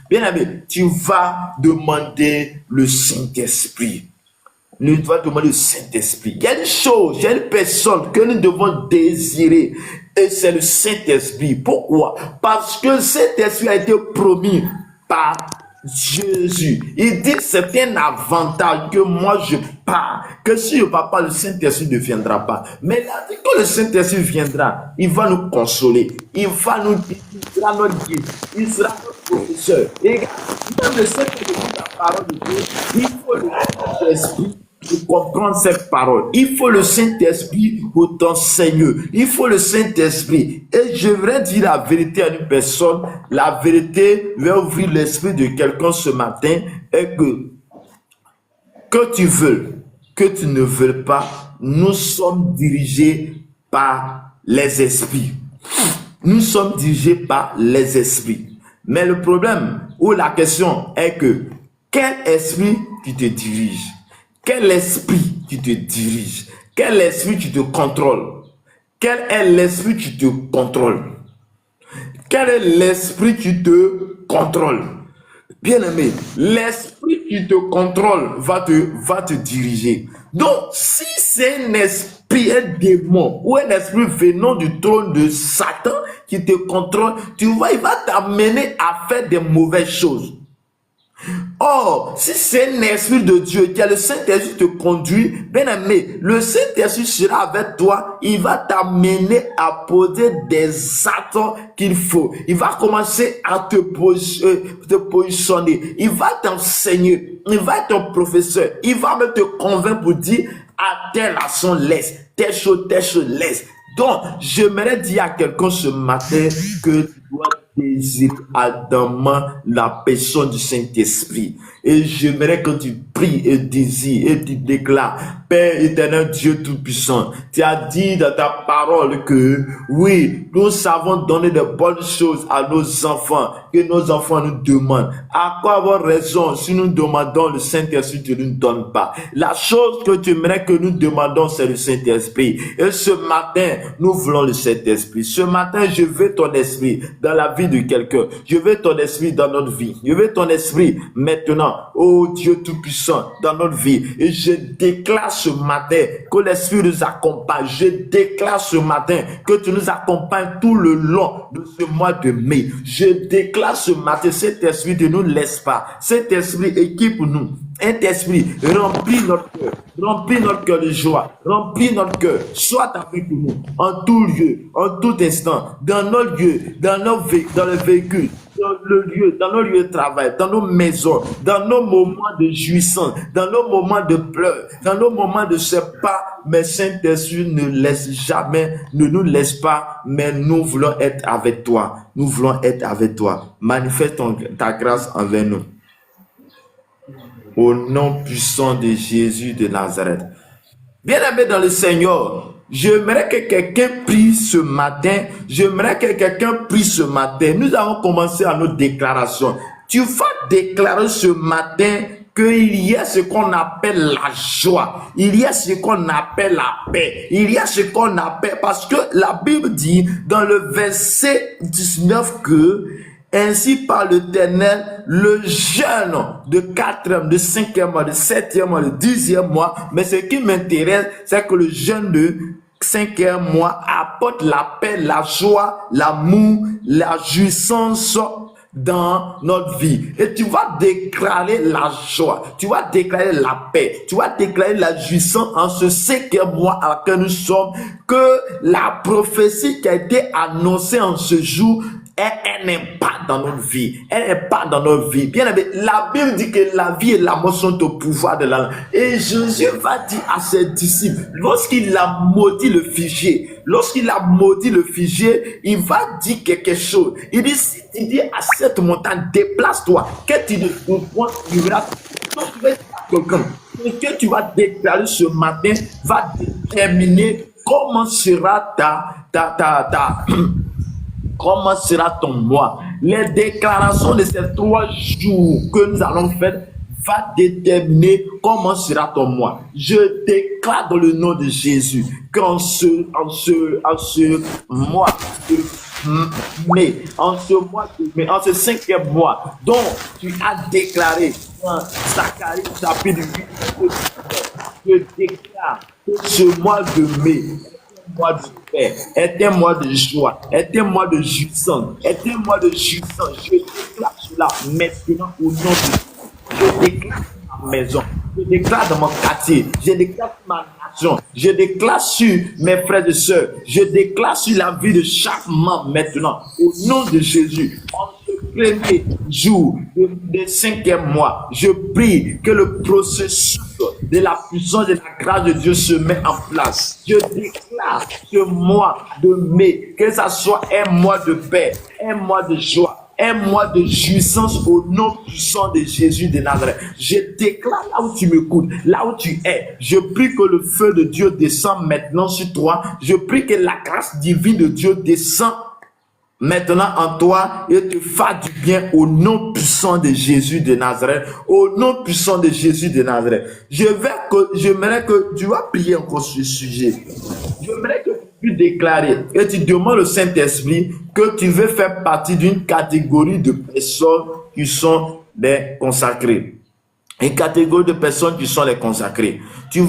A: Bien-aimé, tu vas demander le Saint-Esprit. Nous devons demander le Saint-Esprit. Il y a une chose, il y a une personne que nous devons désirer. Et c'est le Saint-Esprit. Pourquoi? Parce que le Saint-Esprit a été promis par Jésus. Il dit c'est un avantage que moi je pars. Que si je ne pars pas, le Saint-Esprit ne viendra pas. Mais là, quand le Saint-Esprit viendra, il va nous consoler. Il sera notre guide. Il sera notre professeur. Et même le Saint-Esprit, la parole de Dieu, il faut le Saint-Esprit pour comprendre cette parole. Il faut le Saint-Esprit pour t'enseigner. Il faut le Saint-Esprit. Et je voudrais dire la vérité à une personne. La vérité va ouvrir l'esprit de quelqu'un ce matin. Et que tu veux, que tu ne veux pas, nous sommes dirigés par les esprits. Nous sommes dirigés par les esprits. Mais le problème ou la question est que quel esprit qui te dirige? Quel esprit qui te dirige? Quel esprit qui te contrôle? Quel est l'esprit qui te contrôle? Quel est l'esprit qui te contrôle? Bien-aimé, l'esprit qui te contrôle va te diriger. Donc, si c'est un esprit, un démon ou un esprit venant du trône de Satan qui te contrôle, tu vois, il va t'amener à faire des mauvaises choses. Or, si c'est un esprit de Dieu, qui a le Saint-Esprit te conduit, bien aimé, le Saint-Esprit sera avec toi, il va t'amener à poser des actes qu'il faut. Il va commencer à te positionner, il va t'enseigner, il va être ton professeur, il va même te convaincre pour dire à telle action laisse, telle chose laisse. Donc, j'aimerais dire à quelqu'un ce matin que tu dois désirer ardemment la personne du Saint-Esprit. Et j'aimerais que tu pries et désires et tu déclares, Père éternel Dieu Tout-Puissant, tu as dit dans ta parole que oui, nous savons donner de bonnes choses à nos enfants, que nos enfants nous demandent. À quoi avoir raison si nous demandons le Saint-Esprit, tu ne nous donnes pas? La chose que tu aimerais que nous demandons, c'est le Saint-Esprit. Et ce matin, nous voulons le Saint-Esprit. Ce matin, je veux ton esprit dans la vie de quelqu'un. Je veux ton esprit dans notre vie. Je veux ton esprit maintenant. Oh Dieu Tout-Puissant. puissant dans notre vie. Et je déclare ce matin que l'Esprit nous accompagne. Je déclare ce matin que tu nous accompagnes tout le long de ce mois de mai. Je déclare ce matin, cet esprit ne nous laisse pas. Cet esprit équipe-nous. Un esprit remplit notre cœur de joie, remplit notre cœur, soit avec nous, en tout lieu, en tout instant, dans nos lieux, dans les véhicules, dans nos lieux de travail, dans nos maisons, dans nos moments de jouissance, dans nos moments de pleurs, dans nos moments de ce pas. Mais Saint-Esprit ne nous laisse pas, mais nous voulons être avec toi. Nous voulons être avec toi. Manifeste ta grâce envers nous. Au nom puissant de Jésus de Nazareth. Bien-aimé dans le Seigneur, j'aimerais que quelqu'un prie ce matin. Nous allons commencer à nos déclarations. Tu vas déclarer ce matin qu'il y a ce qu'on appelle la joie, il y a ce qu'on appelle la paix, il y a ce qu'on appelle, parce que la Bible dit dans le verset 19 que ainsi par l'Éternel, le jeûne de 4e, de 5e mois, de 7e mois, de 10e mois. Mais ce qui m'intéresse, c'est que le jeûne de 5e mois apporte la paix, la joie, l'amour, la jouissance dans notre vie. Et tu vas déclarer la joie, tu vas déclarer la paix, tu vas déclarer la jouissance en ce 5e mois à laquelle nous sommes, que la prophétie qui a été annoncée en ce jour, elle n'est pas dans notre vie. Elle n'est pas dans notre vie. Bien aimé, la Bible dit que la vie et la mort sont au pouvoir de la langue. Et Jésus va dire à ses disciples, lorsqu'il a maudit le figuier, il va dire quelque chose. Il dit à cette montagne, déplace-toi. Que tu ne trouves point, tu verras. Donc, tu vas dire à quelqu'un, ce que tu vas déclarer ce matin va déterminer comment sera comment sera ton mois. Les déclarations de ces 3 jours que nous allons faire va déterminer comment sera ton mois. Je déclare dans le nom de Jésus qu'en ce mois de mai, en ce 5e mois, dont tu as déclaré dans Zacharie chapitre 8, je déclare que ce mois de mai, mois de paix, est un mois de joie, est un mois de jouissance, est un mois de jouissance. Je déclare cela maintenant au nom de Jésus. Je déclare dans ma maison, je déclare dans mon quartier, je déclare sur ma nation, je déclare sur mes frères et sœurs, je déclare sur la vie de chaque membre maintenant, au nom de Jésus. En ce premier jour de 5e mois, je prie que le processus de la puissance et de la grâce de Dieu se met en place. Je déclare ce mois de mai, que ça soit un mois de paix, un mois de joie, un mois de jouissance au nom puissant de Jésus de Nazareth. Je déclare là où tu m'écoutes, là où tu es, je prie que le feu de Dieu descende maintenant sur toi. Je prie que la grâce divine de Dieu descende maintenant en toi et te fasse du bien au nom puissant de Jésus de Nazareth. Au nom puissant de Jésus de Nazareth. J'aimerais que tu vas prier encore sur ce sujet. J'aimerais que tu déclares et tu demandes au Saint-Esprit que tu veux faire partie d'une catégorie de personnes qui sont des consacrés. Une catégorie de personnes qui sont les consacrés. Tu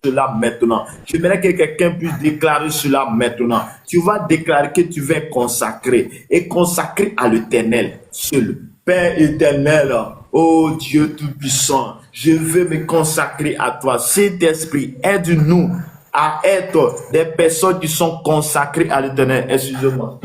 A: cela maintenant. J'aimerais que quelqu'un puisse déclarer cela maintenant. Tu vas déclarer que tu vas être consacré et consacré à l'Éternel seul. Père éternel, oh Dieu Tout-Puissant, je veux me consacrer à toi. Saint-Esprit, aide-nous à être des personnes qui sont consacrées à l'Éternel. Excusez-moi.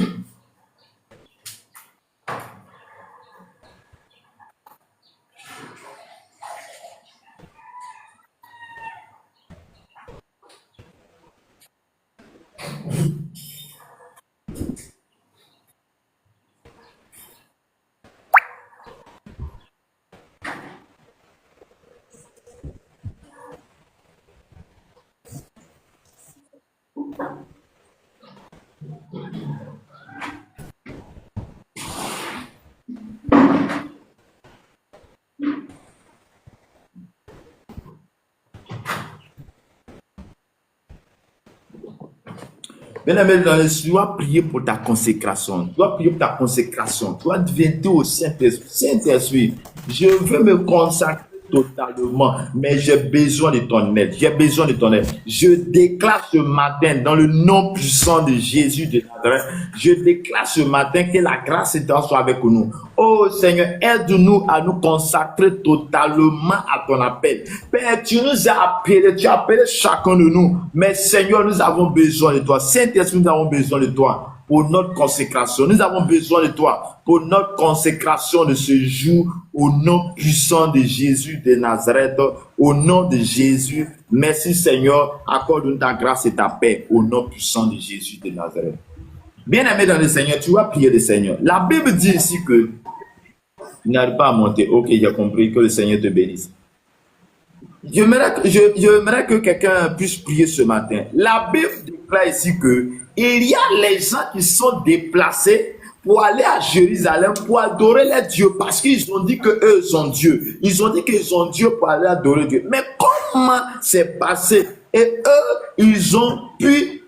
A: Bien-aimé, tu dois prier pour ta consécration. Tu dois prier pour ta consécration. Tu dois devenir au Saint-Esprit. Saint-Esprit, je veux me consacrer totalement, mais j'ai besoin de ton aide. J'ai besoin de ton aide. Je déclare ce matin, dans le nom puissant de Jésus de Nazareth, je déclare ce matin que la grâce de Dieu soit avec nous. Oh Seigneur, aide-nous à nous consacrer totalement à ton appel. Père, tu nous as appelés, tu as appelé chacun de nous. Mais Seigneur, nous avons besoin de toi. Saint-Esprit, nous avons besoin de toi pour notre consécration. Nous avons besoin de toi pour notre consécration de ce jour au nom puissant de Jésus de Nazareth. Au nom de Jésus, merci Seigneur, accorde-nous ta grâce et ta paix au nom puissant de Jésus de Nazareth. Bien-aimé dans le Seigneur, tu vas prier le Seigneur. La Bible dit ici que il n'arrive pas à monter. Ok, j'ai compris, que le Seigneur te bénisse. J'aimerais que quelqu'un puisse prier ce matin. La Bible déclare ici que il y a les gens qui sont déplacés pour aller à Jérusalem pour adorer les dieux parce qu'ils ont dit que eux sont Dieu. Ils ont dit qu'ils sont Dieu pour aller adorer Dieu. Mais comment c'est passé? Et eux, ils ont pu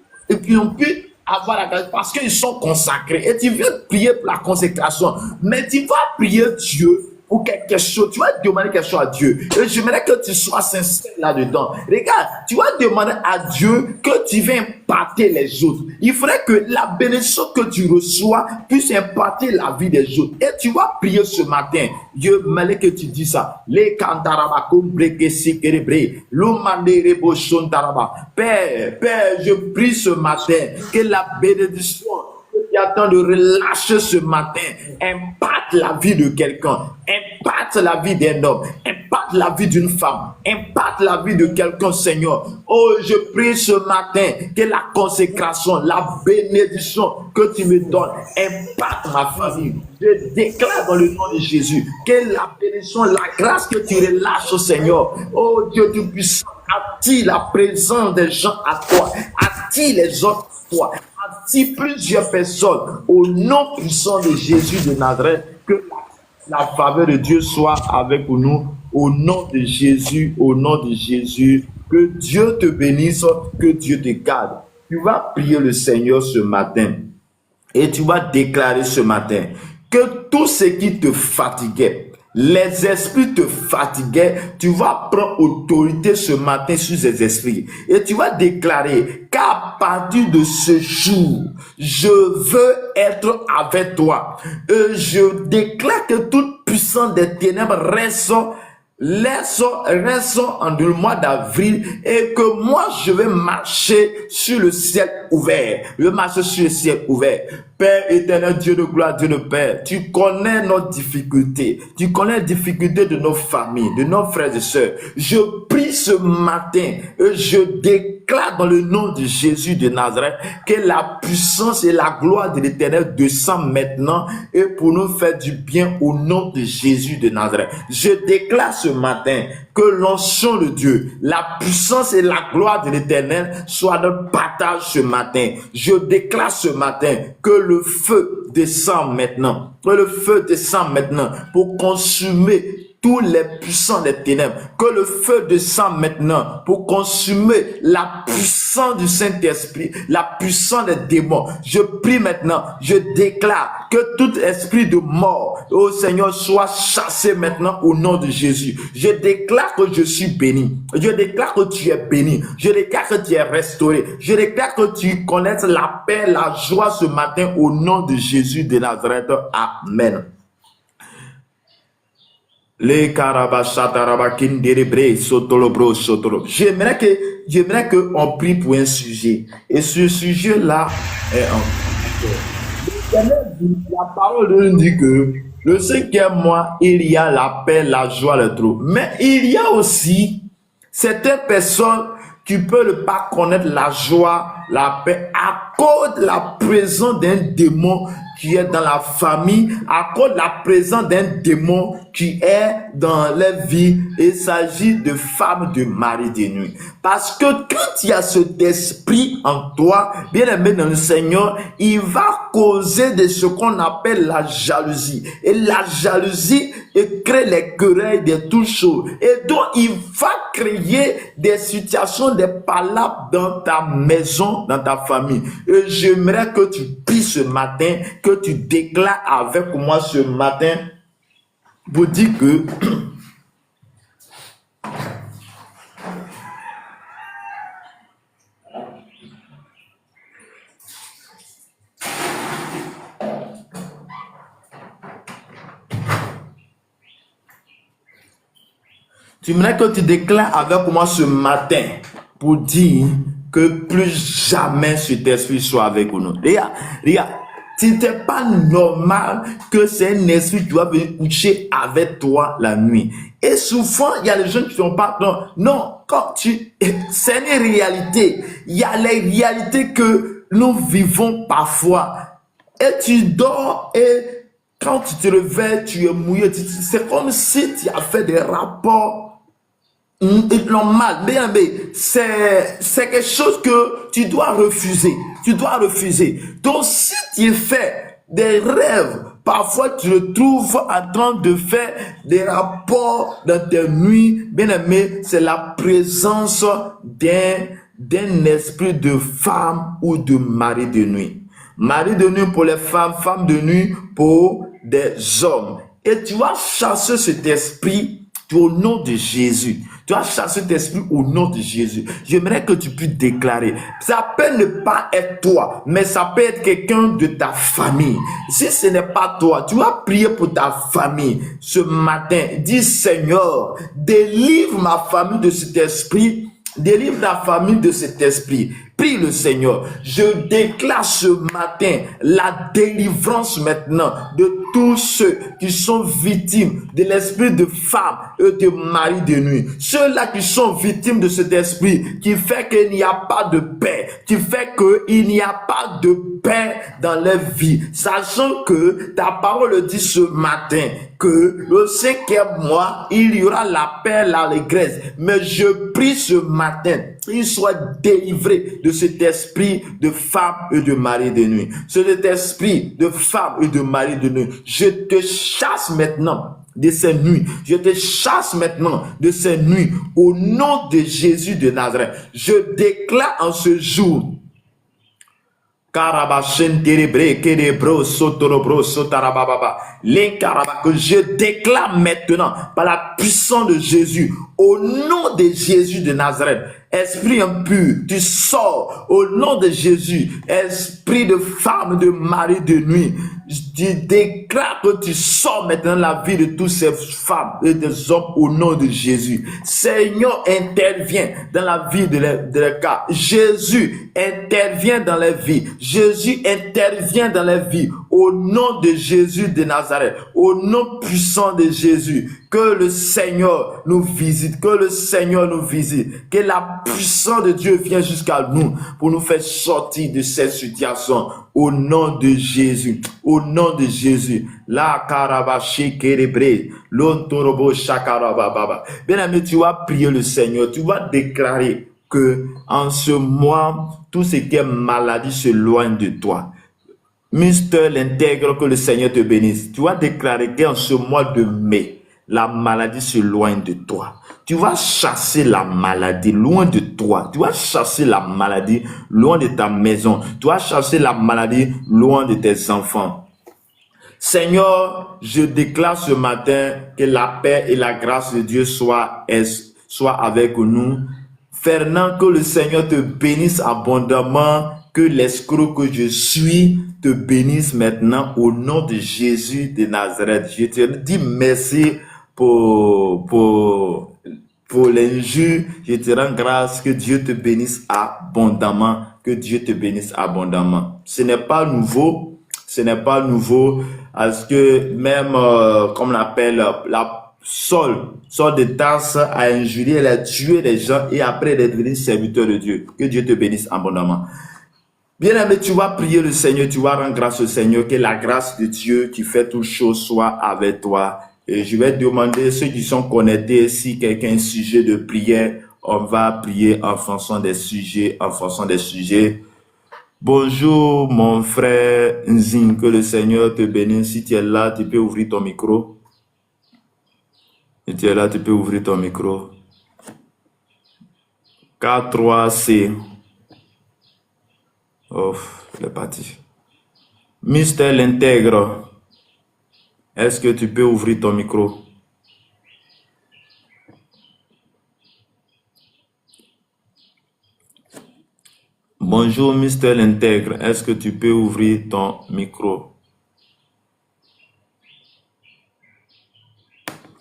A: avoir la grâce parce qu'ils sont consacrés. Et tu veux prier pour la consécration, mais tu vas prier Dieu pour quelque chose. Tu vas demander quelque chose à Dieu. Et j'aimerais que tu sois sincère là-dedans. Regarde, tu vas demander à Dieu que tu vas impacter les autres. Il faudrait que la bénédiction que tu reçois puisse impacter la vie des autres. Et tu vas prier ce matin. Dieu m'allait que tu dis ça. Les kantaraba kombreke sekerebre. L'omanderebo shontaraba. Père, je prie ce matin que la bénédiction qui attend de relâcher ce matin, impacte la vie de quelqu'un, impacte la vie d'un homme, impacte la vie d'une femme, impacte la vie de quelqu'un, Seigneur. Oh, je prie ce matin que la consécration, la bénédiction que tu me donnes, impacte ma famille. Je déclare dans le nom de Jésus que la bénédiction, la grâce que tu relâches, Seigneur, oh Dieu Tout-Puissant, attire la présence des gens à toi, attire les autres à toi. Si plusieurs personnes, au nom puissant de Jésus de Nazareth, que la faveur de Dieu soit avec nous, au nom de Jésus, que Dieu te bénisse, que Dieu te garde. Tu vas prier le Seigneur ce matin et tu vas déclarer ce matin que tout ce qui te fatiguait, les esprits te fatiguaient, tu vas prendre autorité ce matin sur ces esprits et tu vas déclarer qu'à partir de ce jour, je veux être avec toi. Et je déclare que toute puissance des ténèbres reste en le mois d'avril et que moi je vais marcher sur le ciel ouvert. Je vais marcher sur le ciel ouvert. Père éternel, Dieu de gloire, Dieu de Père, tu connais nos difficultés, tu connais les difficultés de nos familles, de nos frères et sœurs. Je prie ce matin et je déclare dans le nom de Jésus de Nazareth que la puissance et la gloire de l'Éternel descendent maintenant et pour nous faire du bien au nom de Jésus de Nazareth. Je déclare ce matin que l'onction de Dieu, la puissance et la gloire de l'Éternel soient notre partage ce matin. Je déclare ce matin que le feu descend maintenant, que le feu descend maintenant pour consumer tous les puissants des ténèbres, que le feu descend maintenant pour consumer la puissance du Saint-Esprit, la puissance des démons. Je prie maintenant, je déclare que tout esprit de mort, ô Seigneur, soit chassé maintenant au nom de Jésus. Je déclare que je suis béni. Je déclare que tu es béni. Je déclare que tu es restauré. Je déclare que tu connaisses la paix, la joie ce matin au nom de Jésus de Nazareth. Amen. Les J'aimerais que on prie pour un sujet. Et ce sujet-là est la parole nous dit que le 5e mois, il y a la paix, la joie, le trouble. Mais il y a aussi certaines personnes qui ne peuvent pas connaître la joie, la paix à cause de la présence d'un démon qui est dans la famille, à cause de la présence d'un démon qui est dans les vies. Il s'agit de femmes, de mari, de nuit. Parce que quand il y a cet esprit en toi, bien aimé dans le Seigneur, il va causer de ce qu'on appelle la jalousie. Et la jalousie crée les querelles de toutes choses. Et donc, il va créer des situations, des palabres dans ta maison, dans ta famille. Et j'aimerais que tu pries ce matin, que tu déclares avec moi ce matin, pour dire que tu aimerais que tu déclares avec moi ce matin pour dire que plus jamais cet esprit soit avec nous. Regarde, ce n'est pas normal que c'est un esprit qui doit venir coucher avec toi la nuit. Et souvent, il y a des gens qui ne sont pas... Non, c'est une réalité. Il y a les réalités que nous vivons parfois. Et tu dors et quand tu te réveilles, tu es mouillé. C'est comme si tu as fait des rapports normal, mais c'est quelque chose que tu dois refuser. Tu dois refuser. Donc, si tu fais des rêves, parfois tu te trouves en train de faire des rapports dans tes nuits, bien aimé, c'est la présence d'un esprit de femme ou de mari de nuit. Mari de nuit pour les femmes, femme de nuit pour des hommes. Et tu vas chasser cet esprit au nom de Jésus. Tu as chassé cet esprit au nom de Jésus. J'aimerais que tu puisses déclarer. Ça peut ne pas être toi, mais ça peut être quelqu'un de ta famille. Si ce n'est pas toi, tu vas prier pour ta famille ce matin. Dis Seigneur, délivre ma famille de cet esprit. Délivre la famille de cet esprit. Prie le Seigneur. Je déclare ce matin la délivrance maintenant de tous ceux qui sont victimes de l'esprit de femme et de mari de nuit. Ceux-là qui sont victimes de cet esprit qui fait qu'il n'y a pas de paix, qui fait qu'il n'y a pas de paix dans leur vie. Sachant que ta parole dit ce matin que le 5e mois, il y aura la paix, l'allégresse. Mais je prie ce matin, qu'il soit délivré de cet esprit de femme et de mari de nuit. Cet esprit de femme et de mari de nuit. Je te chasse maintenant de ces nuits. Je te chasse maintenant de ces nuits au nom de Jésus de Nazareth. Je déclare en ce jour que je déclare maintenant par la puissance de Jésus, au nom de Jésus de Nazareth, esprit impur, tu sors au nom de Jésus, esprit de femme, de mari, de nuit. Je déclare que tu sors maintenant la vie de toutes ces femmes et des hommes au nom de Jésus. Seigneur, intervient dans la vie de leur cas. Jésus intervient dans les vies. Jésus intervient dans les vies. Au nom de Jésus de Nazareth, au nom puissant de Jésus, que le Seigneur nous visite, que le Seigneur nous visite, que la puissance de Dieu vienne jusqu'à nous pour nous faire sortir de cette situation. Au nom de Jésus, au nom de Jésus. La karabashi kerebre, l'ontorobo shakarababa. Bien aimé, tu vas prier le Seigneur, tu vas déclarer que en ce mois, tout ce qui est maladie s'éloigne de toi. Mister l'intègre, que le Seigneur te bénisse. Tu vas déclarer qu'en ce mois de mai, la maladie s'éloigne de toi. Tu vas chasser la maladie loin de toi. Tu vas chasser la maladie loin de ta maison. Tu vas chasser la maladie loin de tes enfants. Seigneur, je déclare ce matin que la paix et la grâce de Dieu soient avec nous. Fernand, que le Seigneur te bénisse abondamment, que l'escroc que je suis te bénisse maintenant au nom de Jésus de Nazareth. Je te dis merci pour l'injure. Je te rends grâce, que Dieu te bénisse abondamment, que Dieu te bénisse abondamment. Ce n'est pas nouveau, parce que même, comme on appelle, la Saul de Tarse a injurié, elle a tué les gens et après elle est devenu serviteur de Dieu. Que Dieu te bénisse abondamment. Bien aimé, tu vas prier le Seigneur, tu vas rendre grâce au Seigneur, que la grâce de Dieu qui fait toutes choses soit avec toi Et je vais demander ceux qui sont connectés, si quelqu'un a un sujet de prière, on va prier en fonction des sujets, Bonjour mon frère Nzin, que le Seigneur te bénisse. Si tu es là, tu peux ouvrir ton micro. Si tu es là, tu peux ouvrir ton micro. K3C. Oh, il est parti. Mister l'intègre. Est-ce que tu peux ouvrir ton micro? Bonjour, Mister l'intègre. Est-ce que tu peux ouvrir ton micro?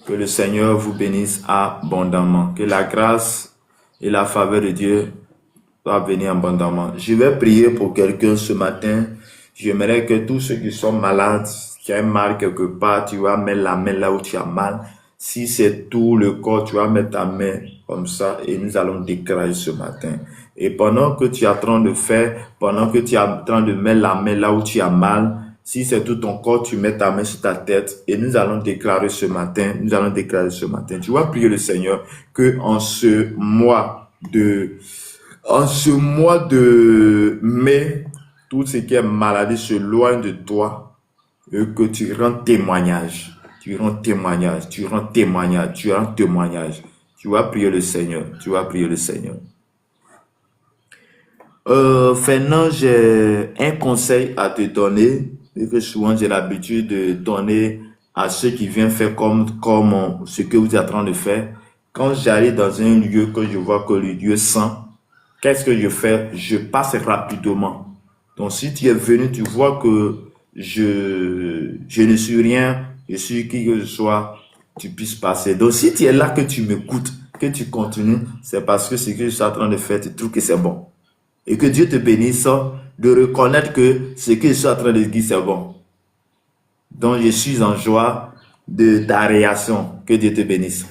A: Que le Seigneur vous bénisse abondamment. Que la grâce et la faveur de Dieu soient venir abondamment. Je vais prier pour quelqu'un ce matin. J'aimerais que tous ceux qui sont malades, qui ont mal quelque part, tu vas mettre la main là où tu as mal. Si c'est tout le corps, tu vas mettre ta main comme ça et nous allons déclarer ce matin. Et pendant que tu es en train de faire, pendant que tu es en train de mettre la main là où tu as mal, si c'est tout ton corps, tu mets ta main sur ta tête et nous allons déclarer ce matin, Tu vas prier le Seigneur que en ce mois de mai, tout ce qui est maladie se loigne de toi et que tu rends témoignage. Tu vas prier le Seigneur. Fernand, j'ai un conseil à te donner, et que souvent j'ai l'habitude de donner à ceux qui viennent faire comme ce que vous êtes en train de faire. Quand j'arrive dans un lieu, que je vois que le lieu sent, qu'est-ce que je fais? Je passe rapidement. Donc si tu es venu, tu vois que je ne suis rien, je suis qui que ce soit, tu puisses passer. Donc si tu es là, que tu m'écoutes, que tu continues, c'est parce que ce que je suis en train de faire, tu trouves que c'est bon. Et que Dieu te bénisse de reconnaître que ce que je suis en train de dire, c'est bon. Donc, je suis en joie de ta réaction. Que Dieu te bénisse.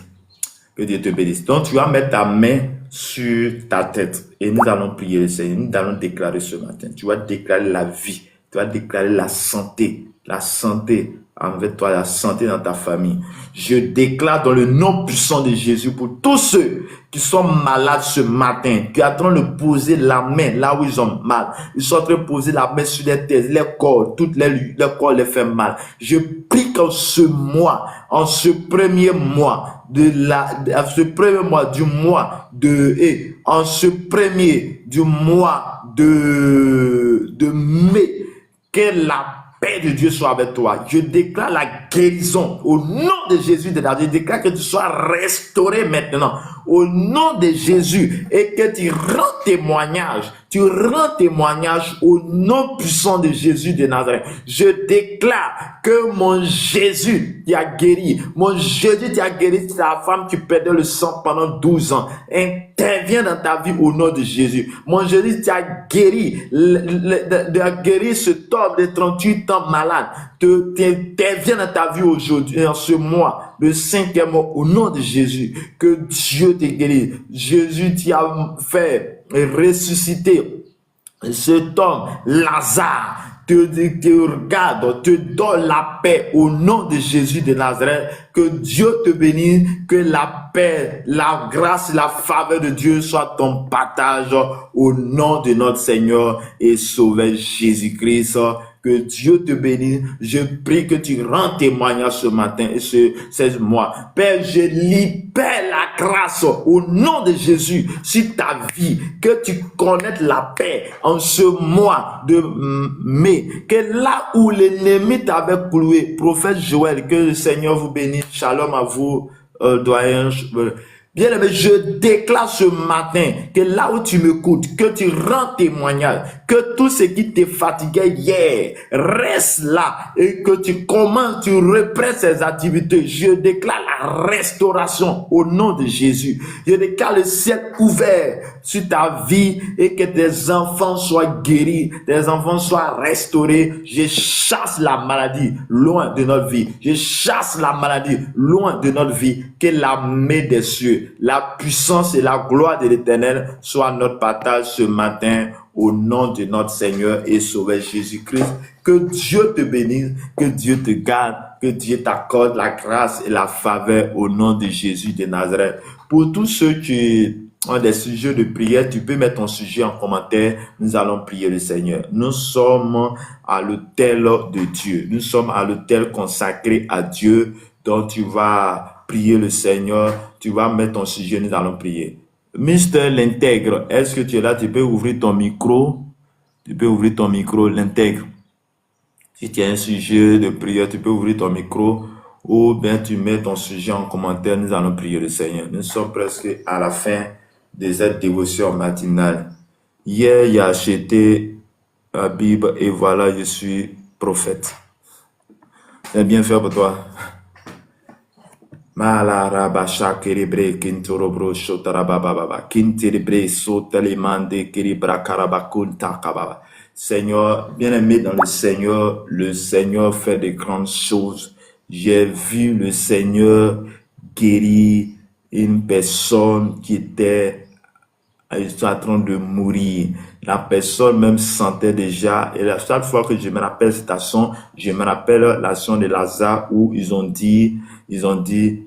A: Donc, tu vas mettre ta main sur ta tête et nous allons prier le Seigneur. Nous allons déclarer ce matin. Tu vas déclarer la vie. Tu vas déclarer la santé envers toi, la santé dans ta famille. Je déclare dans le nom puissant de Jésus pour tous ceux qui sont malades ce matin, qui sont en train de poser la main là où ils ont mal. Ils sont en train de poser la main sur les têtes, les corps, leur corps les fait mal. Je prie qu'en ce mois, en ce premier mois du mois de mai, que la paix de Dieu soit avec toi. Je déclare la guérison au nom de Jésus de Nazareth. Je déclare que tu sois restauré maintenant au nom de Jésus et que tu rends témoignage. Au nom puissant de Jésus de Nazareth. Je déclare que mon Jésus t'a guéri. Ta femme qui perdait le sang pendant 12 ans. Interviens dans ta vie au nom de Jésus. Mon Jésus t'a guéri. Guéri cet homme de 38 ans malade. Interviens dans ta vie aujourd'hui, en ce mois, le 5e mois, au nom de Jésus. Que Dieu te guérit. Jésus t'a fait ressusciter cet homme, Lazare. Te regarde, te donne la paix au nom de Jésus de Nazareth. Que Dieu te bénisse, que la paix, la grâce, la faveur de Dieu soit ton partage au nom de notre Seigneur et Sauveur Jésus-Christ. Que Dieu te bénisse. Je prie que tu rends témoignage ce matin et ce 16 mois. Père, je libère la grâce au nom de Jésus sur ta vie. Que tu connaisses la paix en ce mois de mai. Que là où l'ennemi t'avait cloué, prophète Joël, que le Seigneur vous bénisse. Shalom à vous, doyen. Bien aimé, je déclare ce matin que là où tu m'écoutes, que tu rends témoignage, que tout ce qui te fatiguait hier reste là et que tu reprennes ces activités. Je déclare la restauration au nom de Jésus. Je déclare le ciel ouvert sur ta vie et que tes enfants soient guéris, tes enfants soient restaurés. Je chasse la maladie loin de notre vie. Que la main des cieux, la puissance et la gloire de l'Éternel soient notre partage ce matin au nom de notre Seigneur et Sauveur Jésus-Christ. Que Dieu te bénisse, que Dieu te garde, que Dieu t'accorde la grâce et la faveur au nom de Jésus de Nazareth. Pour tous ceux qui ont des sujets de prière, tu peux mettre ton sujet en commentaire. Nous allons prier le Seigneur. Nous sommes à l'autel de Dieu. Nous sommes à l'autel consacré à Dieu. Donc tu vas prier le Seigneur. Tu vas mettre ton sujet. Nous allons prier. Mister l'intègre, est-ce que tu es là? Tu peux ouvrir ton micro. Tu peux ouvrir ton micro, l'intègre. Si tu as un sujet de prière, tu peux ouvrir ton micro ou bien tu mets ton sujet en commentaire. Nous allons prier le Seigneur. Nous sommes presque à la fin de cette dévotion matinale. Hier, j'ai acheté la Bible et voilà, je suis prophète. C'est bien fait pour toi. Malaraba shakiribre kintorobro shotarababa kintiribre sotalimande kiribra karabakunta kababa. Seigneur, bien-aimé dans le Seigneur fait de grandes choses. J'ai vu le Seigneur guérir une personne qui était en train de mourir. La personne même sentait déjà, et la chaque fois que je me rappelle cette action, je me rappelle l'action de Lazare où ils ont dit,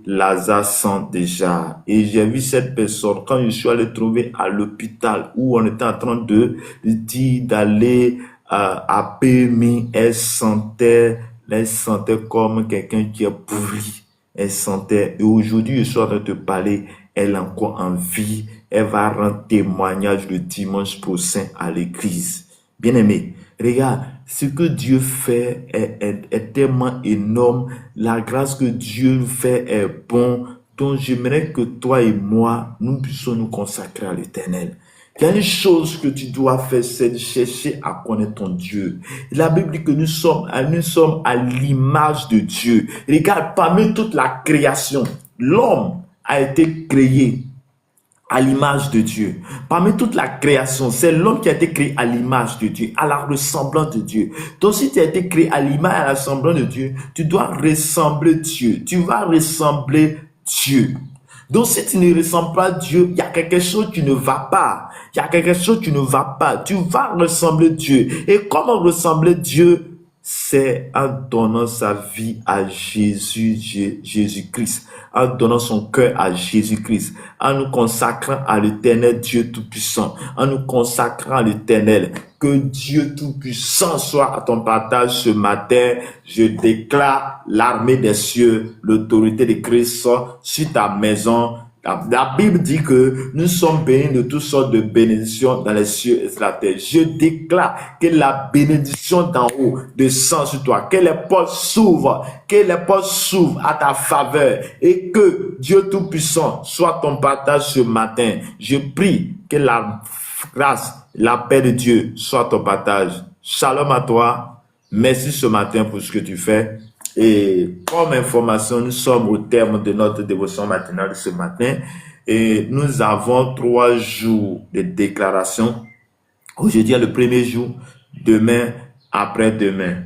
A: Lazare sent déjà. Et j'ai vu cette personne, quand je suis allé trouver à l'hôpital où on était en train de dire d'aller à PMI, elle sentait comme quelqu'un qui est pourri. Elle sentait, et aujourd'hui je suis en train de te parler, elle est encore en vie. Elle va rendre témoignage le dimanche prochain à l'église. Bien-aimé, regarde, ce que Dieu fait est tellement énorme. La grâce que Dieu fait est bon. Donc j'aimerais que toi et moi, nous puissions nous consacrer à l'Éternel. Il y a une chose que tu dois faire, c'est de chercher à connaître ton Dieu. La Bible dit que nous sommes à l'image de Dieu. Regarde, parmi toute la création, l'homme a été créé à l'image de Dieu. Parmi toute la création, c'est l'homme qui a été créé à l'image de Dieu, à la ressemblance de Dieu. Donc si tu as été créé à l'image et à la ressemblance de Dieu, tu dois ressembler Dieu. Tu vas ressembler Dieu. Donc si tu ne ressembles pas à Dieu, il y a quelque chose qui ne va pas. Il y a quelque chose qui ne va pas. Tu vas ressembler Dieu. Et comment ressembler Dieu? C'est en donnant sa vie à Jésus-Christ, en donnant son cœur à Jésus-Christ, en nous consacrant à l'Éternel Dieu Tout-Puissant, en nous consacrant à l'Éternel. Que Dieu Tout-Puissant soit à ton partage ce matin. Je déclare l'armée des cieux, l'autorité de Christ sur ta maison. La Bible dit que nous sommes bénis de toutes sortes de bénédictions dans les cieux et sur la terre. Je déclare que la bénédiction d'en haut descend sur toi, que les portes s'ouvrent, à ta faveur et que Dieu Tout-Puissant soit ton partage ce matin. Je prie que la grâce, la paix de Dieu soit ton partage. Shalom à toi. Merci ce matin pour ce que tu fais. Et comme information, nous sommes au terme de notre dévotion matinale de ce matin et nous avons 3 jours de déclaration. Aujourd'hui est le premier jour, demain, après-demain.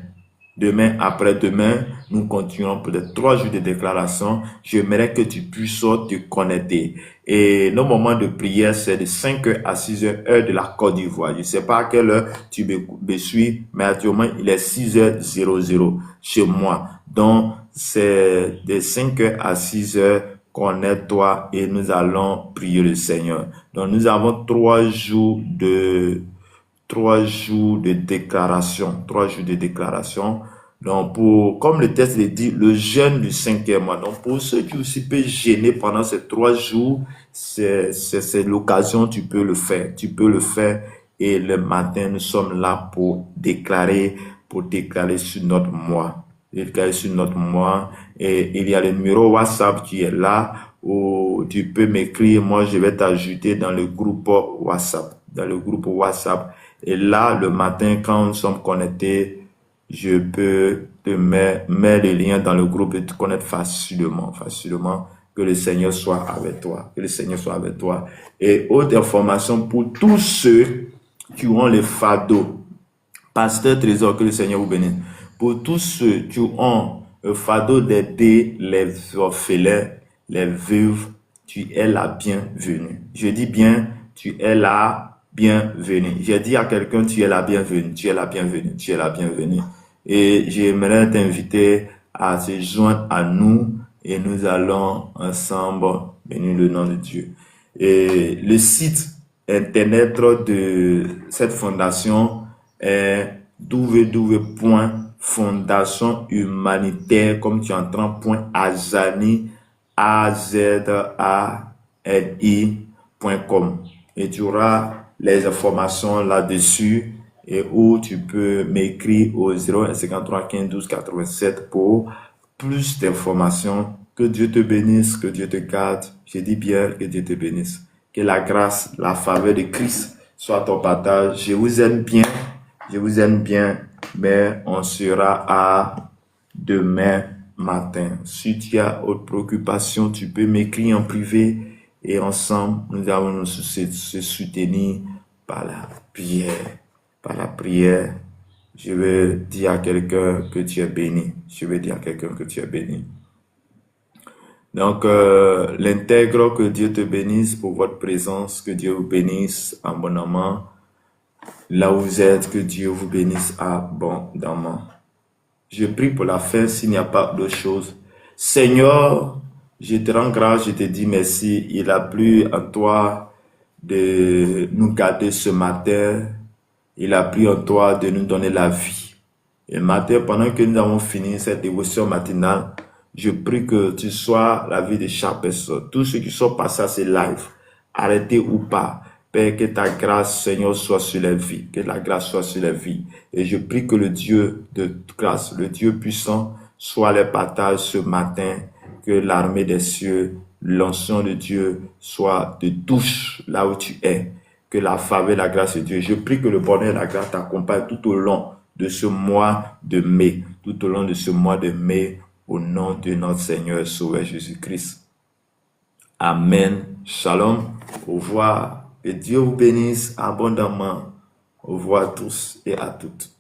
A: Demain, après-demain, nous continuons pour les 3 jours de déclaration. J'aimerais que tu puisses te connecter. Et nos moments de prière, c'est de 5h à 6h, heure de la Côte d'Ivoire. Je ne sais pas à quelle heure tu me suis, mais actuellement, il est 6h00 chez moi. Donc, c'est de 5h à 6h, connecte-toi et nous allons prier le Seigneur. Donc, nous avons 3 jours de déclaration. 3 jours de déclaration. Donc, comme le texte le dit, le jeûne du 5e mois. Donc, pour ceux qui aussi peuvent jeûner pendant ces 3 jours, c'est l'occasion, tu peux le faire. Et le matin, nous sommes là pour déclarer sur notre mois. Et il y a le numéro WhatsApp qui est là où tu peux m'écrire. Moi, je vais t'ajouter dans le groupe WhatsApp. Et là, le matin, quand nous sommes connectés, je peux te mettre les liens dans le groupe et te connaître facilement. Que le Seigneur soit avec toi. Et autre information pour tous ceux qui ont les fardeaux. Pasteur Trésor, que le Seigneur vous bénisse. Pour tous ceux qui ont le fardeau d'aider les orphelins, les veuves, tu es la bienvenue. Je dis bien, tu es la bienvenue. J'ai dit à quelqu'un, tu es la bienvenue, tu es la bienvenue, tu es la bienvenue. Et j'aimerais t'inviter à se joindre à nous et nous allons ensemble bénir le nom de Dieu. Et le site internet de cette fondation est www.fondationhumanitaire, comme tu entends, .azani, azani.com. Et tu auras les informations là-dessus et où tu peux m'écrire au 0153 15 12 87 pour plus d'informations. Que Dieu te bénisse, que Dieu te garde. Je dis bien que Dieu te bénisse. Que la grâce, la faveur de Christ soit ton partage. Je vous aime bien, mais on sera à demain matin. Si tu as autre préoccupation, tu peux m'écrire en privé et ensemble, nous allons se soutenir par la prière. Par la prière, je vais dire à quelqu'un que tu es béni. Je vais dire à quelqu'un que tu es béni. Donc, l'intègre, que Dieu te bénisse pour votre présence, que Dieu vous bénisse abondamment. Là où vous êtes, que Dieu vous bénisse abondamment. Je prie pour la fin s'il n'y a pas d'autre chose. Seigneur, je te rends grâce, je te dis merci. Il a plu en toi de nous garder ce matin. Il a plu en toi de nous donner la vie. Et matin, pendant que nous avons fini cette dévotion matinale, je prie que tu sois la vie de chaque personne. Tous ceux qui sont passés à ces lives, arrêtés ou pas, Père, que ta grâce, Seigneur, soit sur les vies. Que la grâce soit sur les vies. Et je prie que le Dieu de grâce, le Dieu puissant, soit les partage ce matin. Que l'armée des cieux, l'onction de Dieu, soit de touche là où tu es. Que la faveur et la grâce de Dieu. Je prie que le bonheur et la grâce t'accompagnent tout au long de ce mois de mai. Tout au long de ce mois de mai, au nom de notre Seigneur et Sauveur Jésus-Christ. Amen. Shalom. Au revoir. Que Dieu vous bénisse abondamment. Au revoir à tous et à toutes.